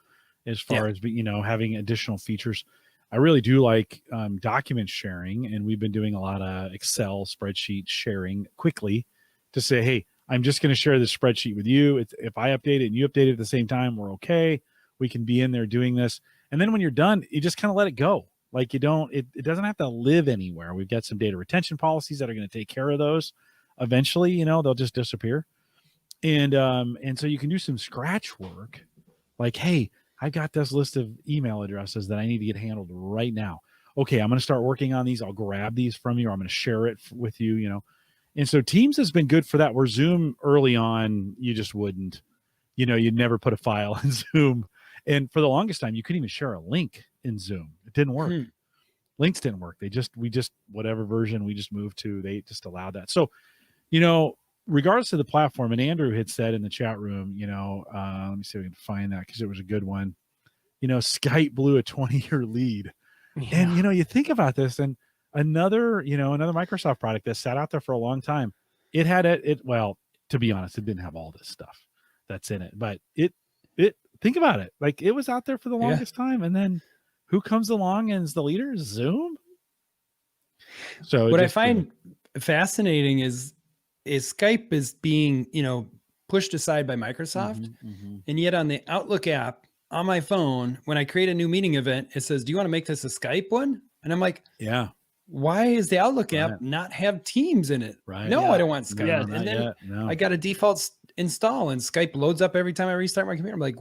as far as, having additional features. I really do like document sharing. And we've been doing a lot of Excel spreadsheet sharing quickly to say, hey, I'm just going to share this spreadsheet with you. If I update it and you update it at the same time, we're okay. We can be in there doing this. And then when you're done, you just kind of let it go. Like it doesn't have to live anywhere. We've got some data retention policies that are going to take care of those. Eventually, they'll just disappear. And so you can do some scratch work. Like, hey, I've got this list of email addresses that I need to get handled right now. Okay, I'm going to start working on these. I'll grab these from you, or I'm going to share it with you, And so Teams has been good for that, where Zoom early on, you just wouldn't, you'd never put a file in Zoom. And for the longest time, you couldn't even share a link in Zoom. It didn't work. Links didn't work. We just, whatever version we just moved to, they just allowed that. So, regardless of the platform, and Andrew had said in the chat room, let me see if we can find that, because it was a good one. Skype blew a 20-year lead. Yeah. And, you think about this, and another Microsoft product that sat out there for a long time, it had well, to be honest, it didn't have all this stuff that's in it, but it think about it. Like, it was out there for the longest time. And then who comes along and is the leader? Zoom. So what I find fascinating is Skype is being, pushed aside by Microsoft. Mm-hmm. And yet on the Outlook app on my phone, when I create a new meeting event, it says, do you want to make this a Skype one? And I'm like, Yeah. why is the Outlook app Right. not have Teams in it? Right. No, Yeah. I don't want Skype. Yeah, and then No. I got a default install and Skype loads up every time I restart my computer. I'm like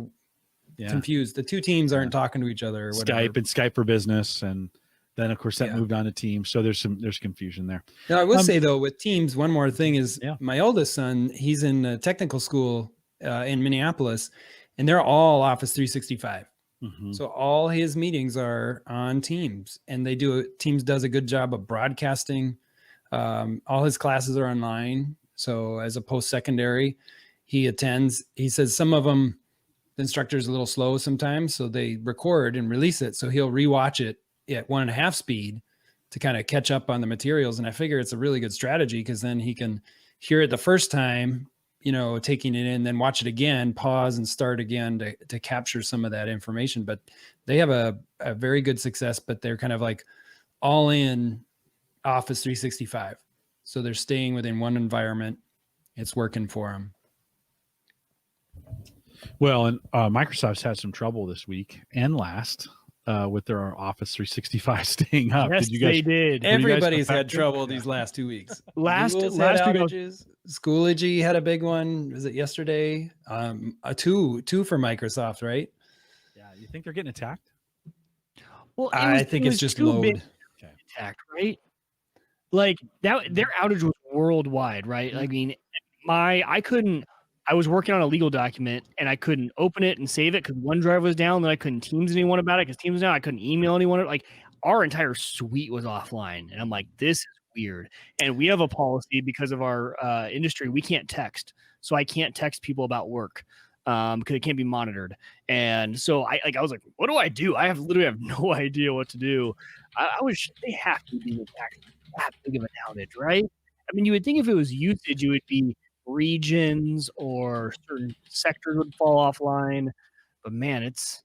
confused. The two teams aren't talking to each other or whatever. Skype and Skype for Business. And then of course that moved on to Teams. So there's confusion there. Now I will say though, with Teams, one more thing is my oldest son, he's in a technical school in Minneapolis, and they're all Office 365. Mm-hmm. So all his meetings are on Teams, and Teams does a good job of broadcasting. All his classes are online. So as a post-secondary, he attends. He says some of them, the instructor's a little slow sometimes, so they record and release it. So he'll rewatch it at 1.5 speed to kind of catch up on the materials. And I figure it's a really good strategy because then he can hear it the first time, taking it in, then watch it again, pause and start again to capture some of that information. But they have a very good success, but they're kind of like all in Office 365. So they're staying within one environment. It's working for them. Well, and Microsoft's had some trouble this week and last with their Office 365 staying up. Yes, did you guys, they did. Everybody's had trouble these last 2 weeks. Last had week, outages. Schoology had a big one. Was it yesterday? Two for Microsoft, right? Yeah, you think they're getting attacked? Well, I think it's just load. Attacked, right? Like that, their outage was worldwide, right? I mean, I was working on a legal document and I couldn't open it and save it because OneDrive was down. Then I couldn't Teams anyone about it because Teams was down. I couldn't email anyone. Like our entire suite was offline, and I'm like, this is weird. And we have a policy because of our industry. We can't text, so I can't text people about work because it can't be monitored. And so I was like, what do I do? I literally have no idea what to do. They have to be that big of an outage, right? I mean, you would think if it was usage, it would be regions or certain sectors would fall offline, but man, it's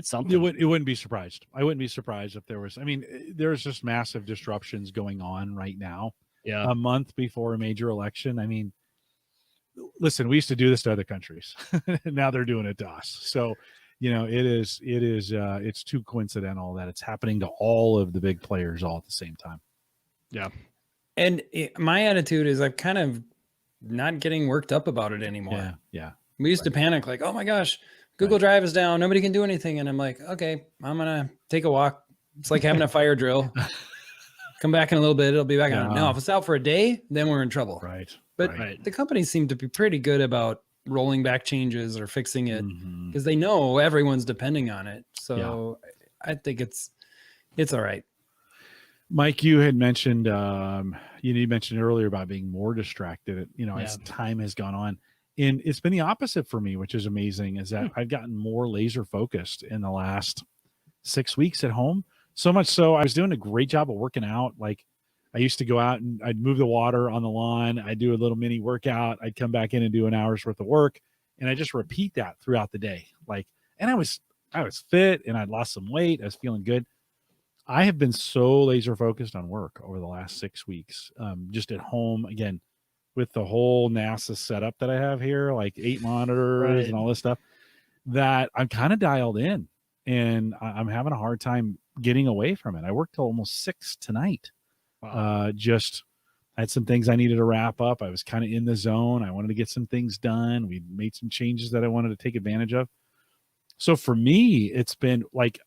something. It wouldn't be surprised. I wouldn't be surprised if there was. I mean, there's just massive disruptions going on right now. Yeah, a month before a major election. I mean, listen, we used to do this to other countries. Now they're doing it to us. So, it's too coincidental that it's happening to all of the big players all at the same time. Yeah. And my attitude is I'm kind of not getting worked up about it anymore. Yeah. We used to panic like, oh my gosh, Google Drive is down. Nobody can do anything. And I'm like, okay, I'm going to take a walk. It's like having a fire drill. Come back in a little bit. It'll be back on. No, if it's out for a day, then we're in trouble. Right. But the companies seem to be pretty good about rolling back changes or fixing it because they know everyone's depending on it. So I think it's all right. Mike, you had mentioned, you mentioned earlier about being more distracted, as time has gone on. And it's been the opposite for me, which is amazing, is that I've gotten more laser focused in the last 6 weeks at home. So much so I was doing a great job of working out. Like I used to go out and I'd move the water on the lawn. I'd do a little mini workout. I'd come back in and do an hour's worth of work. And I just repeat that throughout the day. And I was fit and I'd lost some weight. I was feeling good. I have been so laser focused on work over the last 6 weeks, just at home again, with the whole NASA setup that I have here, like 8 monitors and all this stuff, that I'm kind of dialed in and I'm having a hard time getting away from it. I worked till almost 6 tonight. Wow. Just I had some things I needed to wrap up. I was kind of in the zone. I wanted to get some things done. We made some changes that I wanted to take advantage of. So for me, it's been like,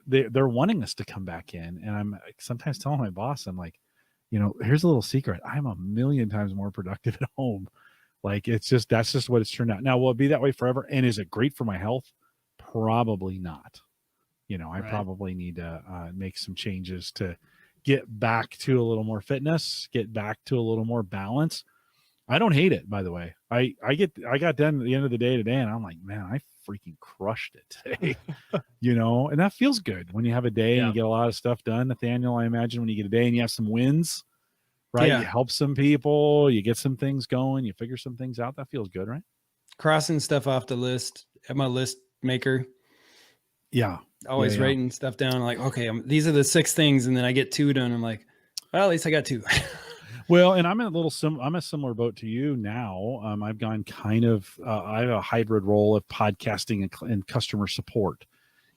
they're wanting us to come back in, and I'm sometimes telling my boss, I'm like, here's a little secret. I'm a million times more productive at home. Like that's just what it's turned out. Now, will it be that way forever? And is it great for my health? Probably not. I probably need to make some changes to get back to a little more fitness, get back to a little more balance. I don't hate it, by the way. I got done at the end of the day today, and I'm like, man, I freaking crushed it today. And that feels good when you have a day and you get a lot of stuff done. Nathaniel, I imagine when you get a day and you have some wins, right? You help some people, you get some things going, you figure some things out. That feels good, right? Crossing stuff off the list. I'm a list maker. Yeah. Always writing stuff down. Like, okay, these are the 6 things. And then I get 2 done. I'm like, well, at least I got 2. Well, and I'm I'm a similar boat to you now. I've gone kind of, I have a hybrid role of podcasting and customer support.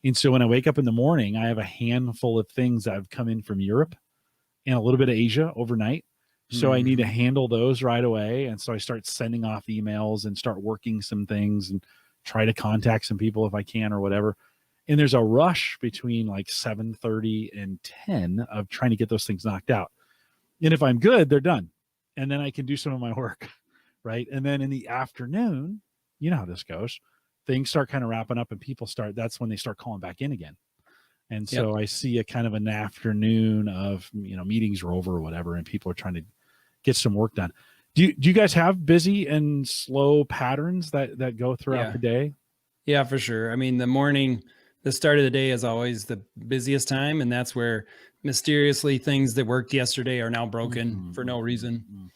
And so when I wake up in the morning, I have a handful of things that have come in from Europe and a little bit of Asia overnight. So I need to handle those right away. And so I start sending off emails and start working some things and try to contact some people if I can or whatever. And there's a rush between like 7:30 and 10 of trying to get those things knocked out. And if I'm good, they're done. And then I can do some of my work. Right. And then in the afternoon, you know how this goes. Things start kind of wrapping up and that's when they start calling back in again. And so I see a kind of an afternoon of, meetings are over or whatever, and people are trying to get some work done. Do you guys have busy and slow patterns that go throughout the day? Yeah, for sure. I mean, the start of the day is always the busiest time. And that's where mysteriously things that worked yesterday are now broken for no reason.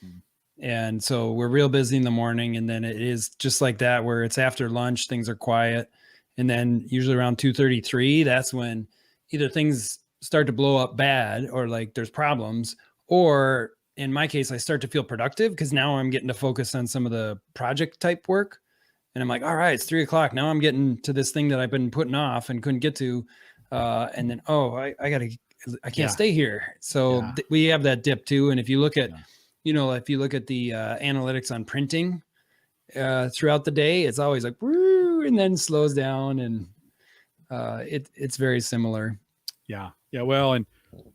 And so we're real busy in the morning. And then it is just like that, where it's after lunch, things are quiet. And then usually around 2:33, that's when either things start to blow up bad or like there's problems, or in my case, I start to feel productive because now I'm getting to focus on some of the project type work. And I'm like, all right, it's 3:00. Now I'm getting to this thing that I've been putting off and couldn't get to. And then, I can't stay here. So we have that dip too. And if you look at, if you look at the analytics on printing throughout the day, it's always like, woo, and then slows down. And it's very similar. Yeah. Yeah. Well, and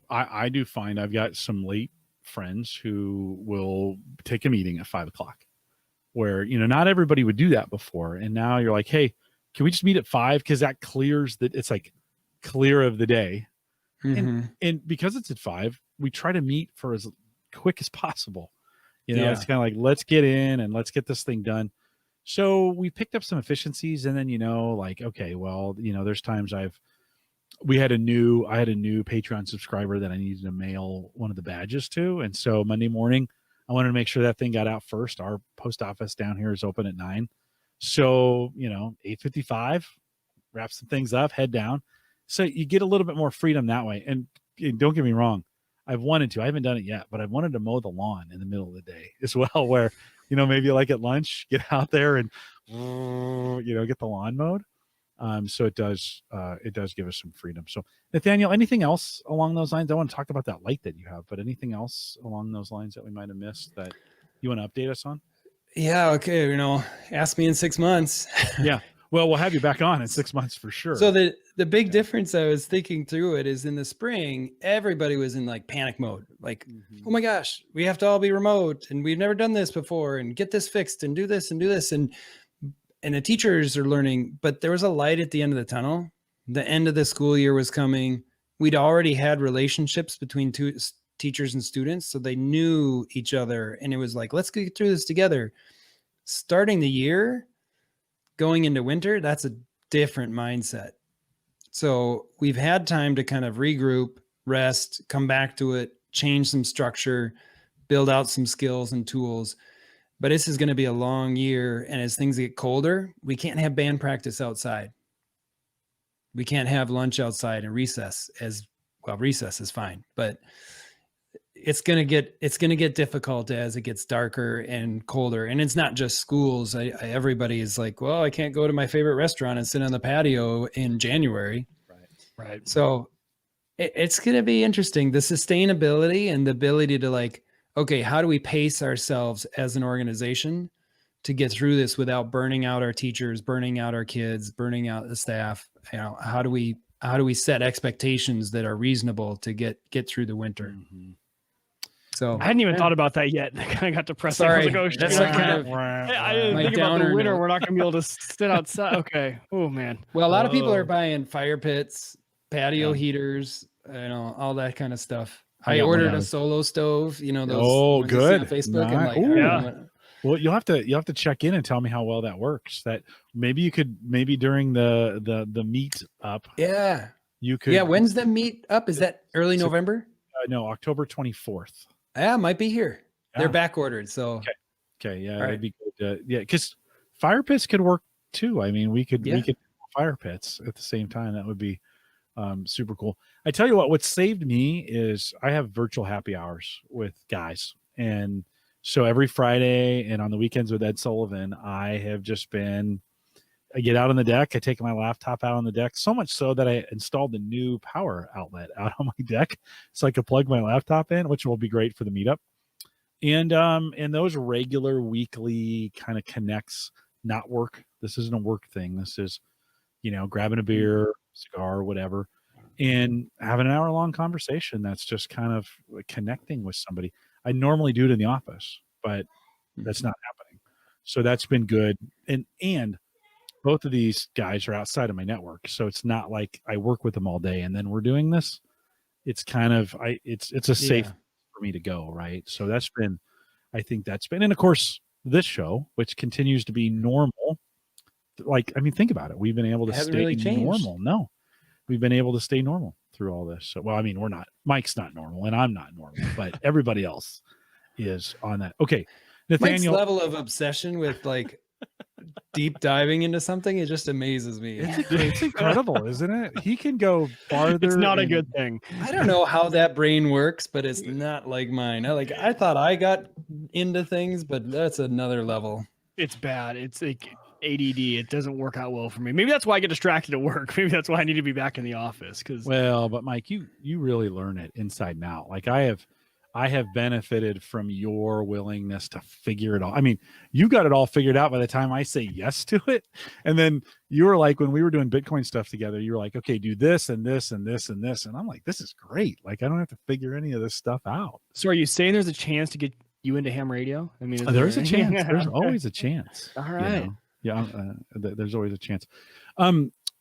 I do find I've got some late friends who will take a meeting at 5:00 where, not everybody would do that before. And now you're like, hey, can we just meet at 5? Cause that clears it's like clear of the day. And because it's at 5, we try to meet for as quick as possible. It's kind of like, let's get in and let's get this thing done. So we picked up some efficiencies, and then, like, okay, well, there's times I had a new Patreon subscriber that I needed to mail one of the badges to. And so Monday morning, I wanted to make sure that thing got out first. Our post office down here is open at 9. So, 8:55, wrap some things up, head down. So you get a little bit more freedom that way. And don't get me wrong, I haven't done it yet, but I've wanted to mow the lawn in the middle of the day as well, where, maybe like at lunch, get out there and, get the lawn mowed. So it does give us some freedom. So Nathaniel, anything else along those lines? I want to talk about that light that you have, but anything else along those lines that we might have missed that you want to update us on? Yeah. Okay. Ask me in 6 months. Yeah. Well, we'll have you back on in 6 months for sure. So the big difference I was thinking through it is in the spring, everybody was in like panic mode. Like, oh my gosh, we have to all be remote and we've never done this before and get this fixed and do this and do this. And the teachers are learning, but there was a light at the end of the tunnel. The end of the school year was coming. We'd already had relationships between teachers and students, so they knew each other. And it was like, let's get through this together. Starting the year, going into winter, that's a different mindset. So we've had time to kind of regroup, rest, come back to it, change some structure, build out some skills and tools. But this is going to be a long year. And as things get colder, we can't have band practice outside. We can't have lunch outside and recess recess is fine, but it's going to get difficult as it gets darker and colder. And it's not just schools. Everybody is like, well, I can't go to my favorite restaurant and sit on the patio in January. Right. So it's going to be interesting. The sustainability and the ability to like, okay, how do we pace ourselves as an organization to get through this without burning out our teachers, burning out our kids, burning out the staff? How do we set expectations that are reasonable to get through the winter? So I hadn't even thought about that yet. That kind of got depressing. Sorry, I was like, oh, that's shit. kind of I didn't think about the downer winter. note. We're not going to be able to sit outside. Okay. Oh man. Well, a lot of people are buying fire pits, patio heaters, all that kind of stuff. I ordered a solo stove, those ones you see on Facebook. Nice. I'm like, Well, you'll have to check in and tell me how well that works. That maybe during the meet up. Yeah. You could. Yeah. When's the meet up? Is that early November? No, October 24th. Yeah, might be here. Yeah. They're back ordered. So okay. Yeah, right. that'd be good. Yeah, because fire pits could work too. I mean, we could fire pits at the same time. That would be super cool. I tell you what saved me is I have virtual happy hours with guys. And so every Friday and on the weekends with Ed Sullivan, I get out on the deck. I take my laptop out on the deck, so much so that I installed the new power outlet out on my deck so I could plug my laptop in, which will be great for the meetup. And those regular weekly kind of connects, not work. This isn't a work thing. This is, grabbing a beer, cigar, whatever, and having an hour-long conversation that's just kind of connecting with somebody. I normally do it in the office, but that's not happening. So that's been good. And both of these guys are outside of my network. So it's not like I work with them all day and then we're doing this. It's kind of, it's a safe for me to go. Right. So I think that's been, and of course this show, which continues to be normal. Think about it. We've been able to stay normal. No, we've been able to stay normal through all this. So, well, we're not, Mike's not normal and I'm not normal, but everybody else is on that. Okay. Nathaniel, Mike's level of obsession with deep diving into something, it just amazes me. It's incredible, isn't it? He can go farther. It's not a good thing. I don't know how that brain works, but it's not like mine. I thought I got into things, but that's another level. It's bad. It's like ADD. It doesn't work out well for me. Maybe that's why I get distracted at work. Maybe that's why I need to be back in the office. But Mike, you really learn it inside and out. Like I have benefited from your willingness to figure it all. You got it all figured out by the time I say yes to it. And then you were like, when we were doing Bitcoin stuff together, you were like, okay, do this and this and this and this. And I'm like, this is great. Like, I don't have to figure any of this stuff out. So are you saying there's a chance to get you into ham radio? There's a chance. There's always a chance. All right. Yeah. There's always a chance.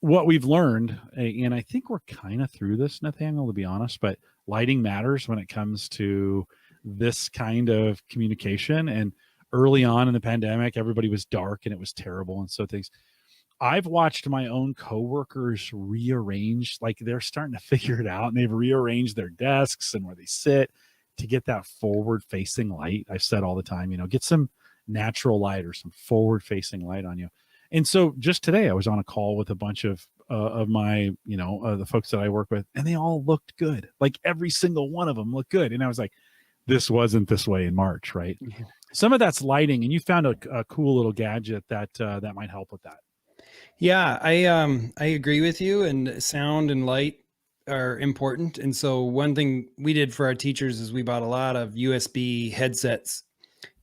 What we've learned, and I think we're kind of through this, Nathaniel, to be honest, but lighting matters when it comes to this kind of communication. And early on in the pandemic, everybody was dark and it was terrible. And so I've watched my own coworkers rearrange, like they're starting to figure it out and they've rearranged their desks and where they sit to get that forward facing light. I've said all the time, get some natural light or some forward facing light on you. And so just today I was on a call with a bunch of my, the folks that I work with, and they all looked good. Like every single one of them looked good. And I was like, this wasn't this way in March, right? Yeah. Some of that's lighting, and you found a cool little gadget that might help with that. Yeah, I agree with you, and sound and light are important. And so one thing we did for our teachers is we bought a lot of USB headsets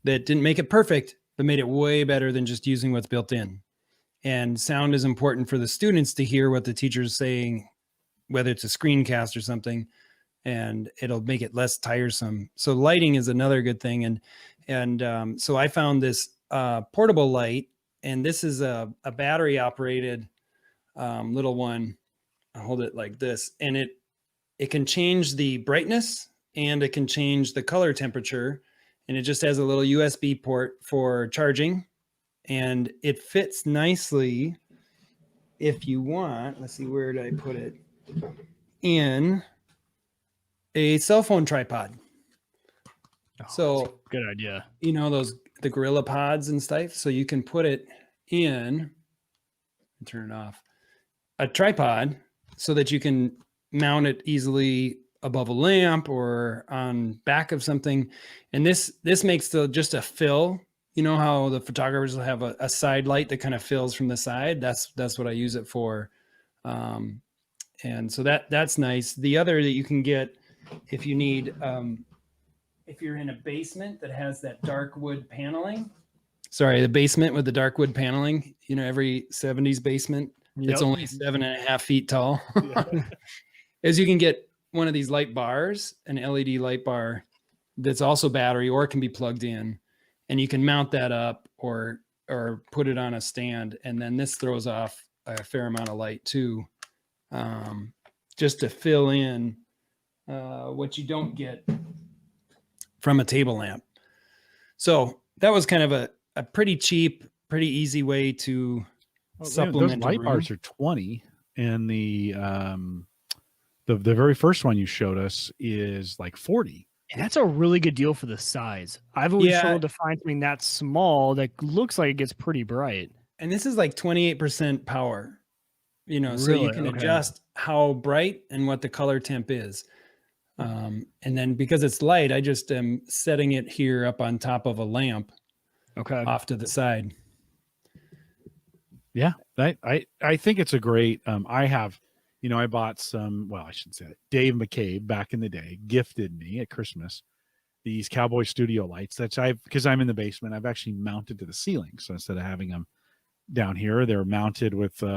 that didn't make it perfect, but made it way better than just using what's built in. And sound is important for the students to hear what the teacher's saying, whether it's a screencast or something, and it'll make it less tiresome. So lighting is another good thing. And so I found this portable light, and this is a battery operated little one. I'll hold it like this, and it can change the brightness and it can change the color temperature, and it just has a little USB port for charging. And it fits nicely if you want. Let's see, where did I put it? In a cell phone tripod. Oh, so good idea. The Gorilla Pods and stuff. So you can put it in, turn it off, a tripod so that you can mount it easily above a lamp or on back of something. And this makes just a fill. You know how the photographers will have a side light that kind of fills from the side? That's what I use it for. And so that's nice. The other that you can get if you need, if you're in a basement that has that dark wood paneling. Sorry, the basement with the dark wood paneling, every 70s basement, it's only 7.5 feet tall. Is you can get one of these light bars, an LED light bar that's also battery, or it can be plugged in. And you can mount that up or put it on a stand. And then this throws off a fair amount of light too, just to fill in what you don't get from a table lamp. So that was kind of a pretty cheap, pretty easy way to supplement. Those light bars are 20, and the very first one you showed us is like 40. And that's a really good deal for the size. I've always struggled to find something that small that looks like it gets pretty bright. And this is like 28% power, so you can adjust how bright and what the color temp is. And then because it's light, I just am setting it here up on top of a lamp off to the side. Yeah, I think it's a great. I have, I bought some. Well, I shouldn't say that. Dave McCabe back in the day gifted me at Christmas these Cowboy Studio lights that because I'm in the basement, I've actually mounted to the ceiling. So instead of having them down here, they're mounted with, just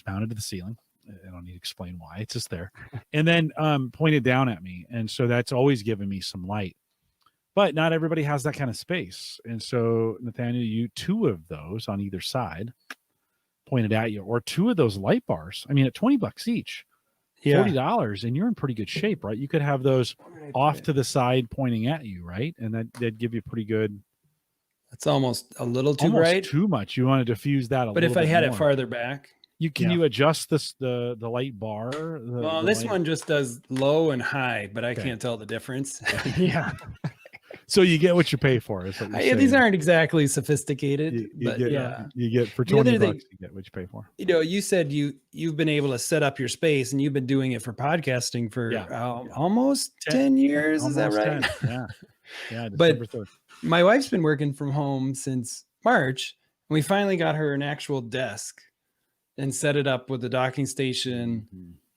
mounted to the ceiling. I don't need to explain why, it's just there. And then pointed down at me. And so that's always given me some light. But not everybody has that kind of space. And so, Nathaniel, you 2 of those on either side pointed at you, or 2 of those light bars. I mean, at $20 each, $40, and you're in pretty good shape, right? You could have those off to the side pointing at you, right? And that'd give you pretty good. It's almost a little too almost bright. Too much. You want to diffuse that a but little bit. But if I had more. it farther back. You adjust the light bar? This one just does low and high, but I can't tell the difference. Yeah. So you get what you pay for. Is what you're saying. These aren't exactly sophisticated. You get for $20, you get what you pay for. You said you've been able to set up your space, and you've been doing it for podcasting for almost 10 years. Is that right? 10. Yeah. But 3rd. My wife's been working from home since March, and we finally got her an actual desk and set it up with the docking station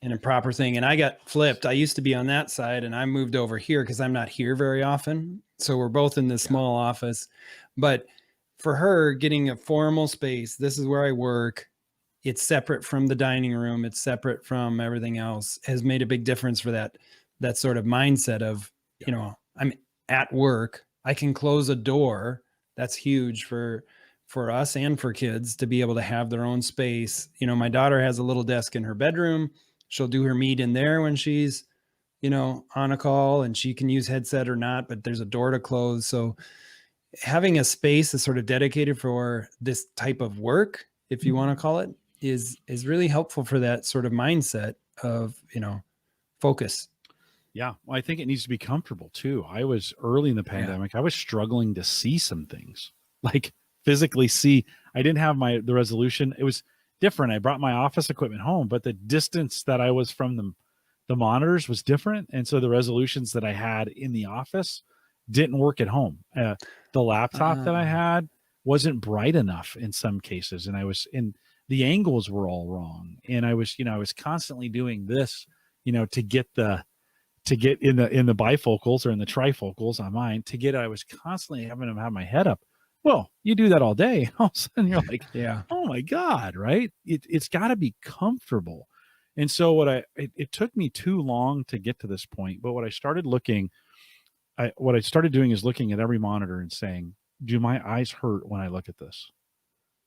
and a proper thing. And I got flipped. I used to be on that side, and I moved over here because I'm not here very often. So we're both in this small office. But for her, getting a formal space, this is where I work. It's separate from the dining room. It's separate from everything else, has made a big difference for that sort of mindset of, I'm at work. I can close a door. That's huge for us and for kids to be able to have their own space. My daughter has a little desk in her bedroom. She'll do her meet in there when she's, on a call, and she can use headset or not, but there's a door to close. So having a space that's sort of dedicated for this type of work, if you want to call it, is really helpful for that sort of mindset of, focus. Yeah. Well, I think it needs to be comfortable too. I was early in the pandemic. I was struggling to see some things, like physically see. I didn't have the resolution. It was different. I brought my office equipment home, but the distance that I was from the monitors was different. And so the resolutions that I had in the office didn't work at home. The laptop that I had wasn't bright enough in some cases. And the angles were all wrong. And I was constantly doing this, to get in the bifocals or in the trifocals on mine I was constantly having to have my head up. Well, you do that all day. All of a sudden you're like, oh my God, right? It's got to be comfortable. And so it took me too long to get to this point. But what I started doing is looking at every monitor and saying, do my eyes hurt when I look at this?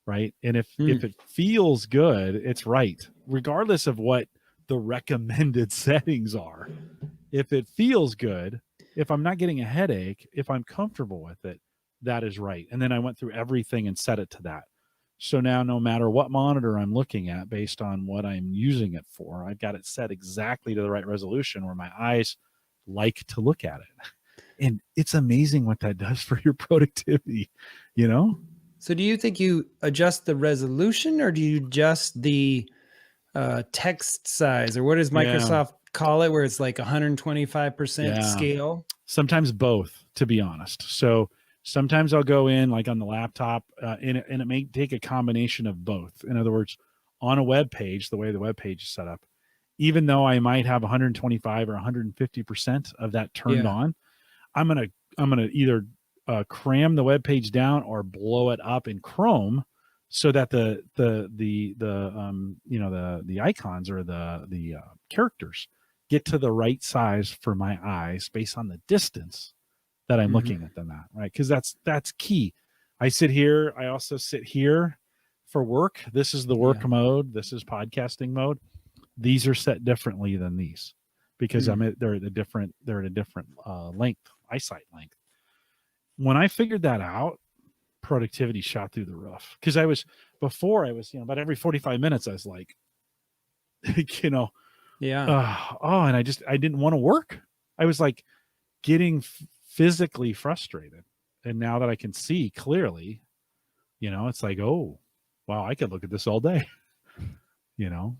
Right. And if it feels good, it's right, regardless of what the recommended settings are. If it feels good, if I'm not getting a headache, if I'm comfortable with it, that is right. And then I went through everything and set it to that. So now no matter what monitor I'm looking at, based on what I'm using it for, I've got it set exactly to the right resolution where my eyes like to look at it. And it's amazing what that does for your productivity, So do you think you adjust the resolution, or do you adjust the text size, or what does Microsoft call it, where it's like 125% scale? Sometimes both, to be honest. So sometimes I'll go in like on the laptop and it may take a combination of both. In other words, on a web page, the way the web page is set up, even though I might have 125 or 150% of that turned on, I'm going to either cram the web page down or blow it up in Chrome so that the icons or the characters get to the right size for my eyes based on the distance that I'm looking at them at, right? Because that's key. I sit here. I also sit here for work. This is the work mode. This is podcasting mode. These are set differently than these because they're at a different length, eyesight length. When I figured that out, productivity shot through the roof. Because before I was about every 45 minutes, I was like, and I didn't want to work. I was like getting physically frustrated. And now that I can see clearly, it's like, oh, wow, I could look at this all day.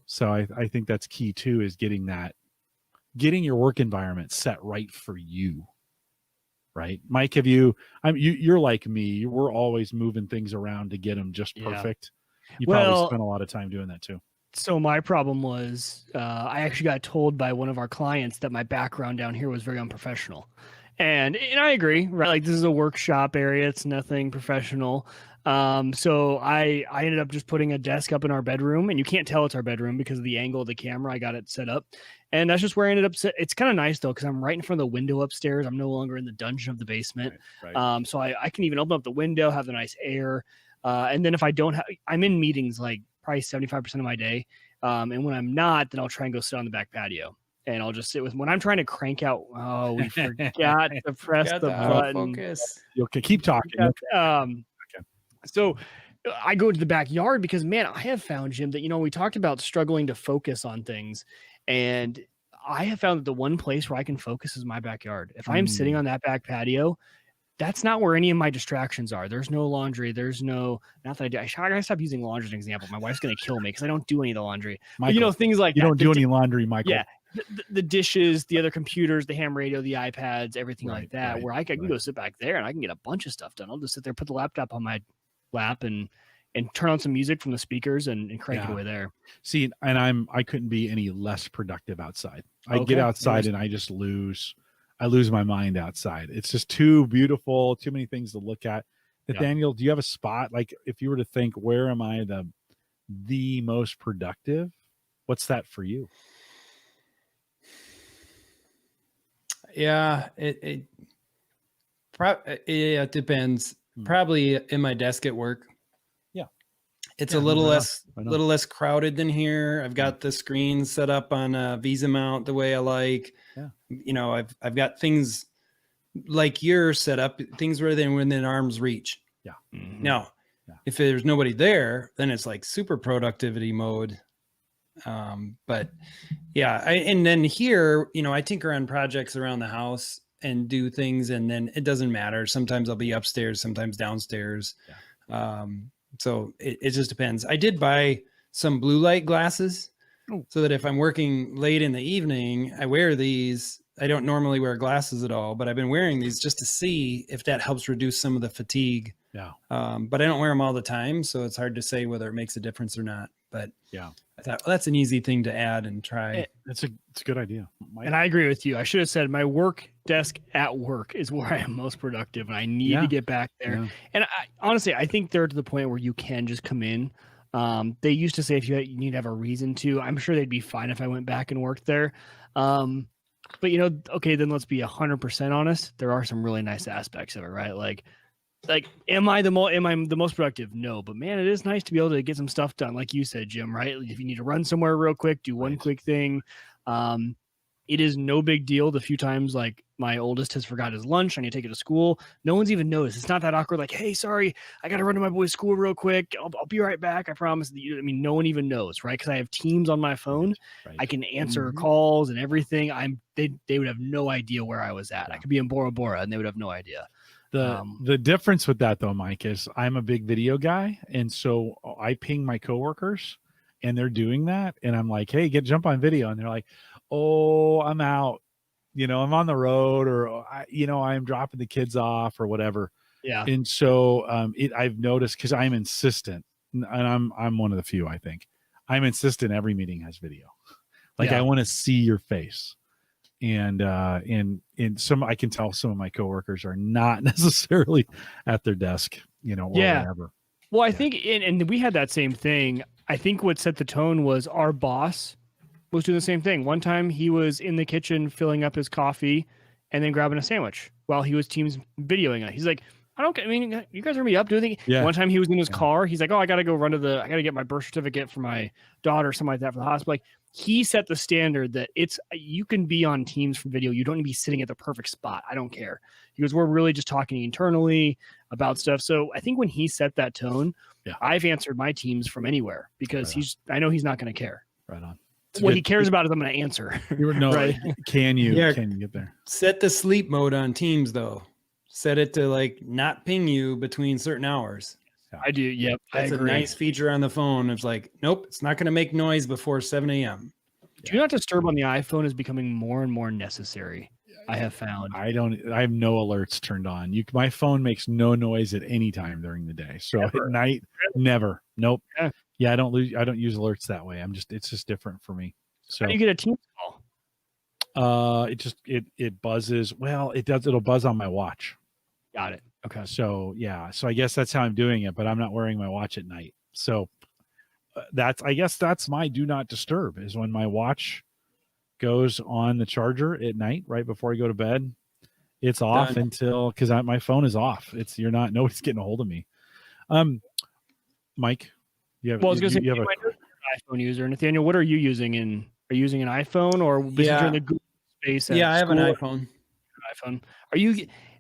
So I think that's key too, is getting that getting your work environment set right for you. Right, Mike, you're like me, we're always moving things around to get them just perfect. You probably spent a lot of time doing that too. So my problem was I actually got told by one of our clients that my background down here was very unprofessional. And I agree, right? Like, this is a workshop area. It's nothing professional. So I ended up just putting a desk up in our bedroom, and you can't tell it's our bedroom because of the angle of the camera. I got it set up, and that's just where I ended up. It's kind of nice though, because I'm right in front of the window upstairs. I'm no longer in the dungeon of the basement. Right. So I can even open up the window, have the nice air. And then if I don't have, I'm in meetings like probably 75% of my day. And when I'm not, then I'll try and go sit on the back patio. And I'll just sit with when I'm trying to crank out. Oh, we forgot to press the button. Focus. Okay, keep talking. So I go to the backyard because, man, I have found, Jim, that, we talked about struggling to focus on things. And I have found that the one place where I can focus is my backyard. If I'm sitting on that back patio, that's not where any of my distractions are. There's no laundry. There's no, not that I do. I gotta stop using laundry as an example. My wife's going to kill me because I don't do any of the laundry. Michael, but, things like you don't do any laundry, Michael. Yeah. The dishes, the other computers, the ham radio, the iPads, everything like that, where I can go sit back there and I can get a bunch of stuff done. I'll just sit there, put the laptop on my lap and turn on some music from the speakers and crank it away there. See, and I couldn't be any less productive outside. I get outside and I just lose my mind outside. It's just too beautiful, too many things to look at. Nathaniel, do you have a spot? Like, if you were to think, where am I the most productive? What's that for you? Yeah, it depends. Probably in my desk at work. Yeah, it's a little less crowded than here. I've got the screen set up on a Visa mount the way I like. Yeah, I've got things like yours set up, things where they're within arm's reach. Yeah. Mm-hmm. Now, if there's nobody there, then it's like super productivity mode. But yeah, and then here, I tinker on projects around the house and do things, and then it doesn't matter. Sometimes I'll be upstairs, sometimes downstairs. Yeah. So it just depends. I did buy some blue light glasses so that if I'm working late in the evening, I wear these. I don't normally wear glasses at all, but I've been wearing these just to see if that helps reduce some of the fatigue. Yeah. But I don't wear them all the time, so it's hard to say whether it makes a difference or not. But yeah, I thought, well, that's an easy thing to add and try. It's a good idea. And I agree with you. I should have said my work desk at work is where I am most productive, and I need to get back there. Yeah. And honestly, I think they're to the point where you can just come in. They used to say if you need to have a reason to. I'm sure they'd be fine if I went back and worked there. But okay, then let's be 100% honest. There are some really nice aspects of it, right? Like, am I the most productive? No, but man, it is nice to be able to get some stuff done. Like you said, Jim, right? If you need to run somewhere real quick, do one quick thing. It is no big deal. The few times like my oldest has forgot his lunch, I need to take it to school. No one's even noticed. It's not that awkward. Like, hey, sorry, I got to run to my boy's school real quick. I'll be right back. I promise. No one even knows, right? Because I have Teams on my phone. Right. I can answer calls and everything. They would have no idea where I was at. Yeah. I could be in Bora Bora and they would have no idea. The difference with that though, Mike, is I'm a big video guy, and so I ping my coworkers, and they're doing that, and I'm like, "Hey, jump on video," and they're like, "Oh, I'm out, I'm on the road, or I'm dropping the kids off, or whatever." Yeah, and so I've noticed because I'm insistent, and I'm one of the few. I think I'm insistent. Every meeting has video. I want to see your face. And some, I can tell some of my coworkers are not necessarily at their desk, or whatever. Well, I think, and we had that same thing. I think what set the tone was our boss was doing the same thing. One time he was in the kitchen filling up his coffee and then grabbing a sandwich while he was Teams videoing it. He's like, you guys are me up doing things. Yeah. One time he was in his car. He's like, oh, I got to go run I got to get my birth certificate for my daughter, something like that for the hospital. Like, he set the standard that you can be on Teams from video. You don't need to be sitting at the perfect spot. I don't care. He goes, we're really just talking internally about stuff. So I think when he set that tone, I've answered my Teams from anywhere because I know he's not going to care. Right on. What he cares about is I'm going to answer. Right? Can you get there? Set the sleep mode on Teams though. Set it to not ping you between certain hours. I do. Yep. That's a nice feature on the phone. It's like, nope, it's not going to make noise before 7 a.m. Do not disturb on the iPhone is becoming more and more necessary. I have found. I have no alerts turned on. My phone makes no noise at any time during the day. So at night, never. Nope. Yeah, I don't use alerts that way. It's just different for me. So how do you get a Teams call? It buzzes. Well, it'll buzz on my watch. Got it. Okay. So yeah, so I guess that's how I'm doing it, but I'm not wearing my watch at night. So I guess that's my do not disturb, is when my watch goes on the charger at night right before I go to bed. It's off until, because my phone is off. Nobody's getting a hold of me. Mike, you have, well, I was going to say, you have an iPhone user. Nathaniel, what are you using? Are you using an iPhone or you're in the Google space? Yeah, I have an iPhone.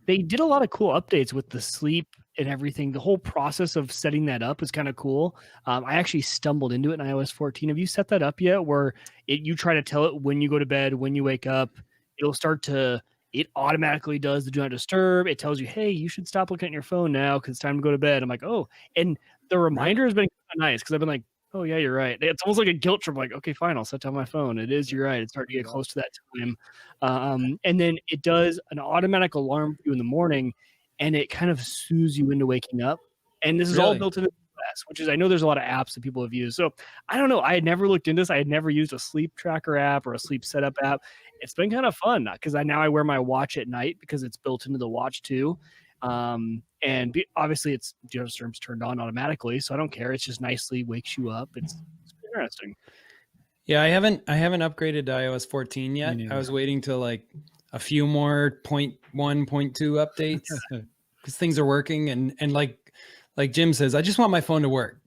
They did a lot of cool updates with the sleep and everything. The whole process of setting that up is kind of cool. I actually stumbled into it in iOS 14. Have you set that up yet? Where you try to tell it when you go to bed, when you wake up, it automatically does the do not disturb. It tells you, hey, you should stop looking at your phone now because it's time to go to bed. I'm like, oh, and the reminder has been nice because I've been like, oh yeah, you're right. It's almost like a guilt trip. Like, okay, fine, I'll set down my phone. You're right. It's starting to get close to that time. And then it does an automatic alarm for you in the morning, and it kind of soothes you into waking up. And this is all built into iOS, which is, I know there's a lot of apps that people have used. So I don't know. I had never looked into this. I had never used a sleep tracker app or a sleep setup app. It's been kind of fun because now I wear my watch at night because it's built into the watch too. Obviously it's disturbs turned on automatically, so I don't care. It's just nicely wakes you up. It's interesting. Yeah, I haven't upgraded to iOS 14 yet. I was waiting till like a few more 0.1, 0.2 updates because things are working. And like Jim says, I just want my phone to work.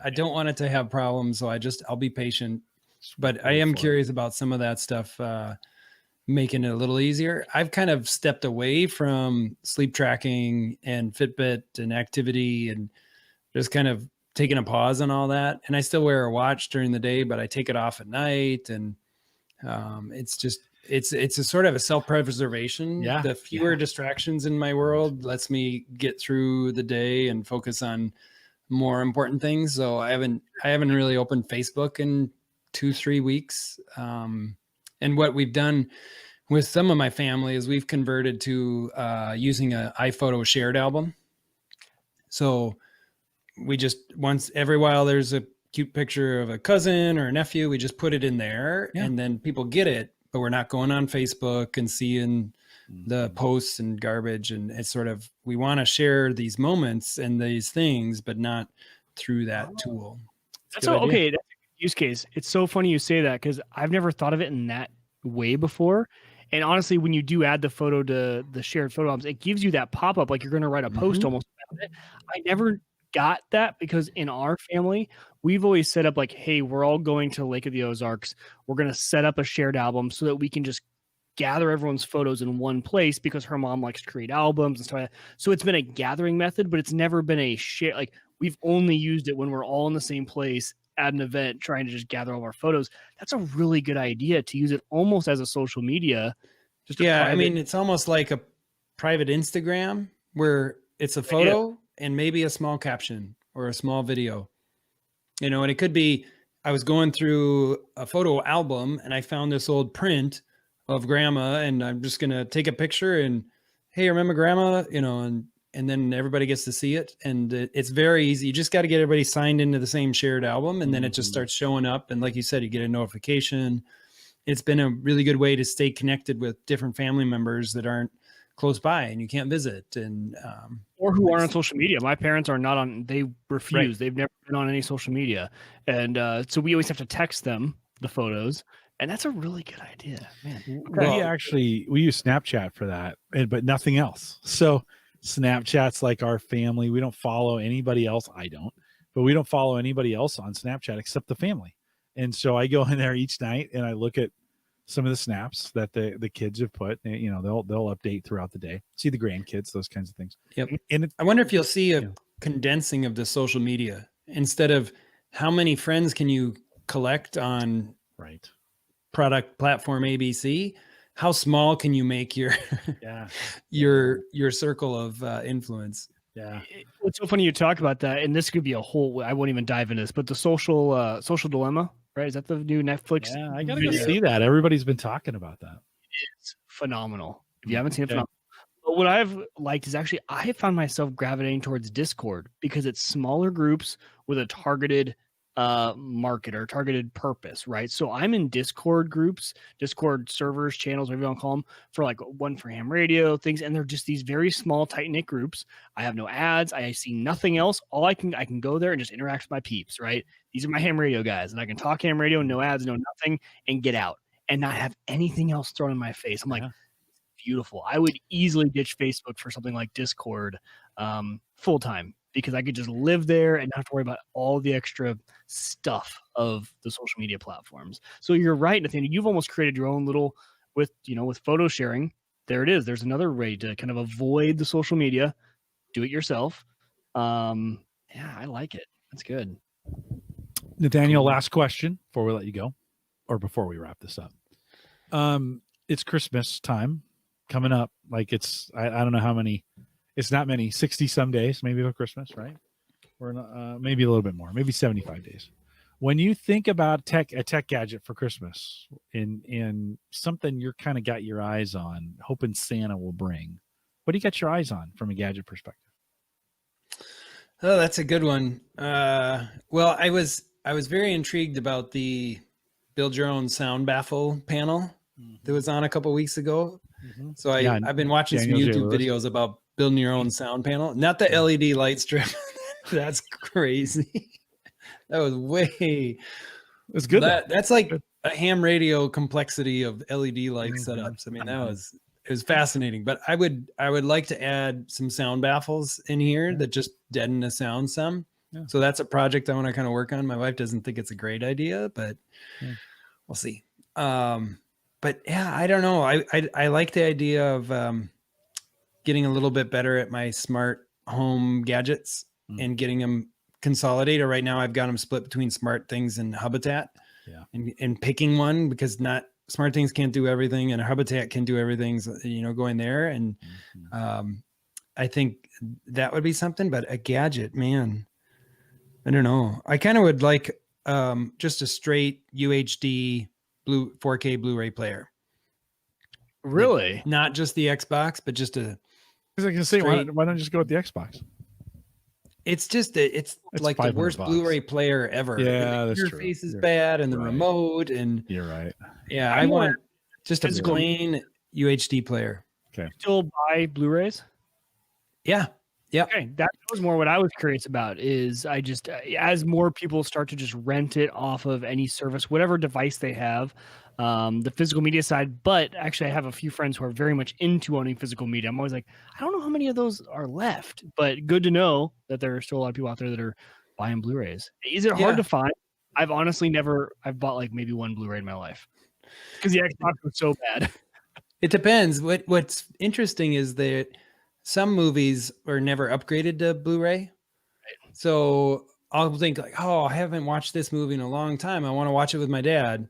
I don't want it to have problems, so I'll be patient. But I am curious about some of that stuff, making it a little easier. I've kind of stepped away from sleep tracking and Fitbit and activity and just kind of taking a pause on all that. And I still wear a watch during the day, but I take it off at night. And it's a sort of a self-preservation. Yeah. The fewer distractions in my world lets me get through the day and focus on more important things. So I haven't really opened Facebook in 2-3 weeks. And what we've done with some of my family is we've converted to using an iPhoto shared album. So we just, once every while there's a cute picture of a cousin or a nephew, we just put it in there and then people get it, but we're not going on Facebook and seeing the posts and garbage. And it's sort of, we want to share these moments and these things, but not through that tool. That's okay. That's a use case. It's so funny you say that because I've never thought of it in that way before. And honestly, when you do add the photo to the shared photo albums, it gives you that pop-up like you're going to write a post almost about it. I never got that because in our family, we've always set up like, hey, we're all going to Lake of the Ozarks. We're going to set up a shared album so that we can just gather everyone's photos in one place because her mom likes to create albums and stuff like that. So it's been a gathering method, but it's never been a share. Like we've only used it when we're all in the same place at an event trying to just gather all of our photos. That's a really good idea to use it almost as a social media. I mean, it's almost like a private Instagram where it's a photo and maybe a small caption or a small video, and it could be, I was going through a photo album and I found this old print of grandma and I'm just going to take a picture and, hey, remember grandma, and then everybody gets to see it. And it's very easy. You just got to get everybody signed into the same shared album. And then it just starts showing up. And like you said, you get a notification. It's been a really good way to stay connected with different family members that aren't close by and you can't visit. And, or who aren't on social media. My parents are not on, they refuse. Right. They've never been on any social media. And so we always have to text them the photos. And that's a really good idea, man. We use Snapchat for that, but nothing else. So Snapchat's like our family. We don't follow anybody else. I don't, but we don't follow anybody else on Snapchat except the family. And so I go in there each night and I look at some of the snaps that the kids have put. They'll update throughout the day. See the grandkids, those kinds of things. Yep. And I wonder if you'll see a condensing of the social media instead of how many friends can you collect on product platform ABC. How small can you make your your circle of influence? Yeah. It's so funny you talk about that, and this could be a whole. I won't even dive into this, but the social dilemma right? Is that the new Netflix? Yeah, I gotta go see that. Everybody's been talking about that. It's phenomenal. If you haven't seen it, Okay. phenomenal. But what I've liked is actually I found myself gravitating towards Discord because it's smaller groups with a targeted market or targeted purpose, right? So I'm in Discord groups, Discord servers, channels, whatever you want to call them, for like one for ham radio things, and they're just these very small, tight knit groups. I have no ads, I see nothing else. All I can go there and just interact with my peeps, right? These are my ham radio guys, and I can talk ham radio, no ads, no nothing, and get out and not have anything else thrown in my face. I'm like, beautiful. I would easily ditch Facebook for something like Discord full time because I could just live there and not have to worry about all the extra stuff of the social media platforms. So you're right, Nathaniel. You've almost created your own little with photo sharing. There it is. There's another way to kind of avoid the social media. Do it yourself. Yeah, I like it. That's good. Nathaniel, last question before we let you go, or before we wrap this up. It's Christmas time coming up. Like I don't know how many. It's not many. 60 some days, maybe, of Christmas, right? Or maybe a little bit more. Maybe 75 days. When you think about a tech gadget for Christmas, in something you're kind of got your eyes on, hoping Santa will bring, what do you got your eyes on from a gadget perspective? Oh, that's a good one. Well, I was very intrigued about the build your own sound baffle panel that was on a couple weeks ago. Mm-hmm. So I've been watching some YouTube videos about building your own sound panel, not the LED light strip. That's crazy. That was way. It's good. That's like a ham radio complexity of LED light setups. I mean, it was fascinating. But I would like to add some sound baffles in here that just deaden the sound some. Yeah. So that's a project I want to kind of work on. My wife doesn't think it's a great idea, but we'll see. But yeah, I don't know. I like the idea of getting a little bit better at my smart home gadgets and getting them consolidated. Right now, I've got them split between Smart Things and Habitat. Yeah, and picking one because not Smart Things can't do everything, and Habitat can do everything. So, going there, and I think that would be something. But a gadget, man, I don't know. I kind of would like just a straight UHD 4K Blu-ray player. Really? Like, not just the Xbox, but just a. I was going to say, why don't you just go with the Xbox? It's just it's like the worst Blu-ray player ever. Yeah, the interface is bad, and the remote, and you're right. Yeah, I want just a plain UHD player. Okay. Still buy Blu-rays? Yeah. Yeah. Okay. That was more what I was curious about is I just, as more people start to just rent it off of any service, whatever device they have, the physical media side, but actually I have a few friends who are very much into owning physical media. I'm always like, I don't know how many of those are left, but good to know that there are still a lot of people out there that are buying Blu-rays. Is it hard to find? I've honestly I've bought like maybe one Blu-ray in my life because the Xbox was so bad. It depends. What's interesting is that some movies are never upgraded to Blu-ray. Right. So I'll think like, oh, I haven't watched this movie in a long time. I want to watch it with my dad.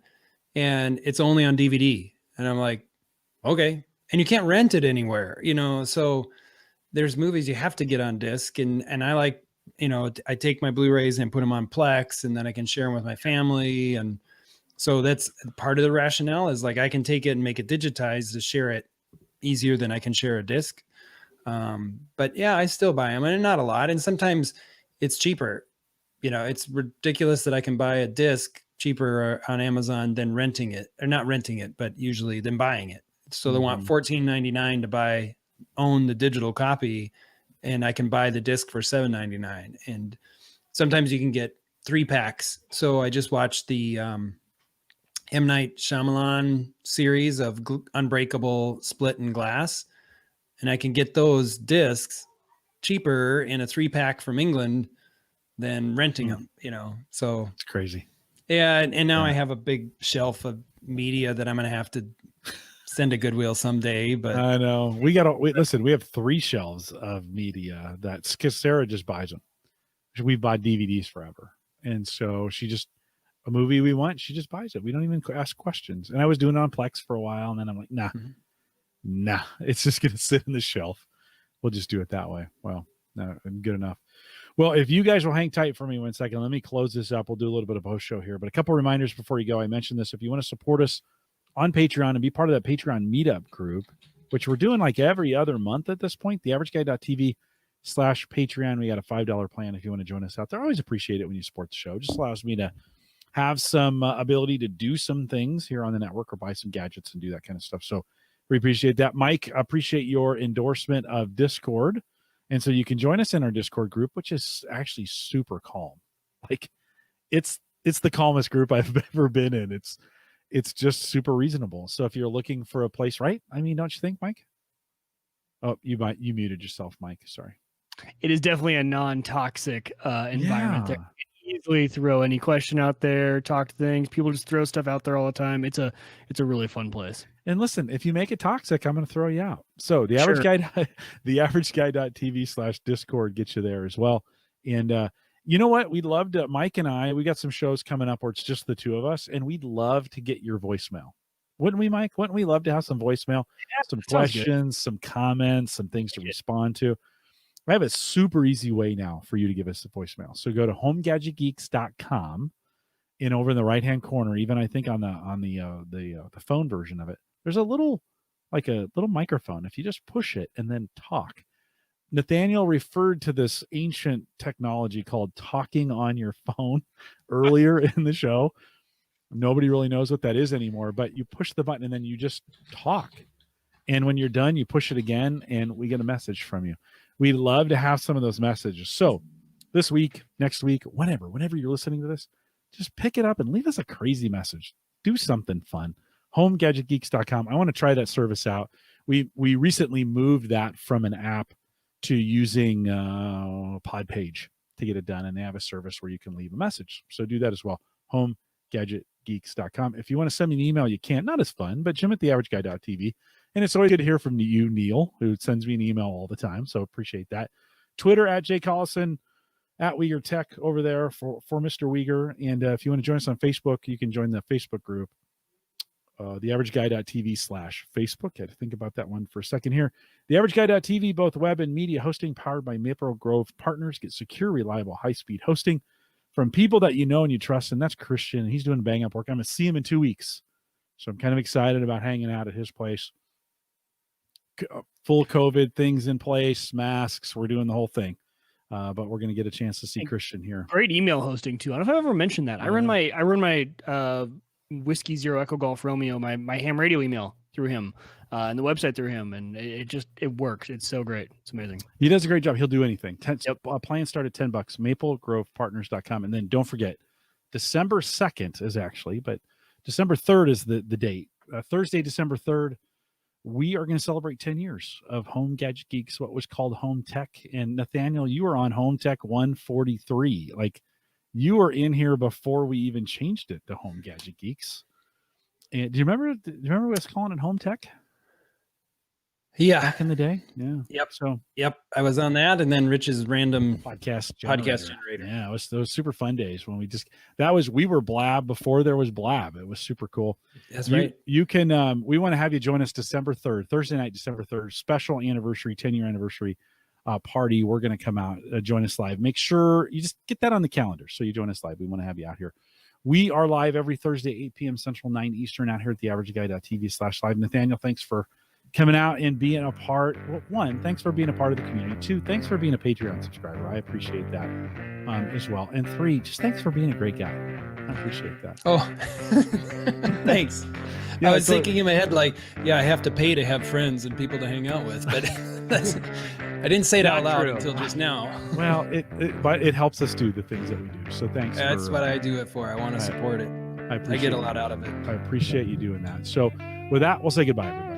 And it's only on DVD. And I'm like, okay. And you can't rent it anywhere, so there's movies you have to get on disc. And I like, I take my Blu-rays and put them on Plex, and then I can share them with my family. And so that's part of the rationale is like, I can take it and make it digitized to share it easier than I can share a disc. But yeah, I still buy them, and not a lot. And sometimes it's cheaper. It's ridiculous that I can buy a disc cheaper on Amazon than renting it, or not renting it, but usually than buying it. So they want $14.99 to own the digital copy, and I can buy the disc for $7.99. And sometimes you can get 3 packs. So I just watched the M. Night Shyamalan series of Unbreakable, Split, and Glass, and I can get those discs cheaper in a 3-pack from England than renting them. So it's crazy. Yeah, and now I have a big shelf of media that I'm going to have to send to Goodwill someday. But I know we listen. We have 3 shelves of media because Sarah just buys them. We've bought DVDs forever, and so a movie we want, she just buys it. We don't even ask questions. And I was doing it on Plex for a while, and then I'm like, nah, it's just going to sit in the shelf. We'll just do it that way. Well, no, good enough. Well, if you guys will hang tight for me 1 second, let me close this up. We'll do a little bit of post show here, but a couple reminders before you go. I mentioned this. If you want to support us on Patreon and be part of that Patreon meetup group, which we're doing like every other month at this point, theaverageguy.tv/Patreon. We got a $5 plan if you want to join us out there. I always appreciate it when you support the show. It just allows me to have some ability to do some things here on the network or buy some gadgets and do that kind of stuff. So we appreciate that. Mike, appreciate your endorsement of Discord. And so you can join us in our Discord group, which is actually super calm. Like it's the calmest group I've ever been in. It's just super reasonable. So if you're looking for a place, right? I mean, don't you think, Mike? Oh, you muted yourself, Mike. Sorry. It is definitely a non-toxic environment there. You can easily throw any question out there, talk to things. People just throw stuff out there all the time. It's a really fun place. And listen, if you make it toxic, I'm going to throw you out. So the average guy, theaverageguy.tv/Discord gets you there as well. And you know what? We'd love to, Mike and I, we got some shows coming up where it's just the two of us, and we'd love to get your voicemail. Wouldn't we, Mike? Wouldn't we love to have some voicemail, some questions, some comments, some things to respond to? I have a super easy way now for you to give us a voicemail. So go to homegadgetgeeks.com, and over in the right-hand corner, even I think on the phone version of it, there's a little microphone. If you just push it and then talk. Nathaniel referred to this ancient technology called talking on your phone earlier in the show. Nobody really knows what that is anymore, but you push the button and then you just talk. And when you're done, you push it again and we get a message from you. We'd love to have some of those messages. So this week, next week, whenever you're listening to this, just pick it up and leave us a crazy message. Do something fun. HomeGadgetGeeks.com. I want to try that service out. We recently moved that from an app to using Podpage to get it done, and they have a service where you can leave a message. So do that as well. HomeGadgetGeeks.com. If you want to send me an email, you can. Not as fun, but Jim@theaverageguy.tv. And it's always good to hear from you, Neil, who sends me an email all the time. So appreciate that. Twitter @JCollison, @Wieger Tech over there for Mr. Wieger. And if you want to join us on Facebook, you can join the Facebook group, theaverageguy.tv/Facebook. I had to think about that one for a second here. Theaverageguy.tv, both web and media hosting powered by Maple Grove Partners. Get secure, reliable, high-speed hosting from people that you know and you trust. And that's Christian. He's doing bang-up work. I'm going to see him in 2 weeks. So I'm kind of excited about hanging out at his place. Full COVID things in place, masks. We're doing the whole thing. But we're going to get a chance to see Christian here. Great email hosting too. I don't know if I've ever mentioned that. I run my Whiskey Zero Echo Golf Romeo, my ham radio email through him, and the website through him, and it works. It's so great. It's amazing. He does a great job. He'll do anything. Plans start at $10. MapleGrovePartners.com, and then don't forget, December 2nd is actually, but December 3rd is the date. Thursday, December 3rd. We are going to celebrate 10 years of Home Gadget Geeks, what was called Home Tech. And Nathaniel, you were on Home Tech 143. Like, you were in here before we even changed it to Home Gadget Geeks. And do you remember us calling it Home Tech? Yeah. Back in the day? Yeah. Yep. I was on that, and then Rich's random podcast generator. Yeah, it was those super fun days when we were Blab before there was Blab. It was super cool. That's right. You can we want to have you join us December 3rd, Thursday night, December 3rd, special anniversary, 10-year anniversary party. We're going to come out, join us live. Make sure you just get that on the calendar so you join us live. We want to have you out here. We are live every Thursday, 8 p.m. Central, 9 Eastern, out here at theaverageguy.tv/live. Nathaniel, thanks for coming out and being a part. Well, one, thanks for being a part of the community. Two, thanks for being a Patreon subscriber. I appreciate that as well. And three, just thanks for being a great guy. I appreciate that. Oh, thanks. Yeah, I was thinking in my head, like, I have to pay to have friends and people to hang out with, but I didn't say it out loud until just now. Well, but it helps us do the things that we do. So thanks. That's what I do it for. I want to support it. I get a lot out of it. I appreciate you doing that. So with that, we'll say goodbye, everybody.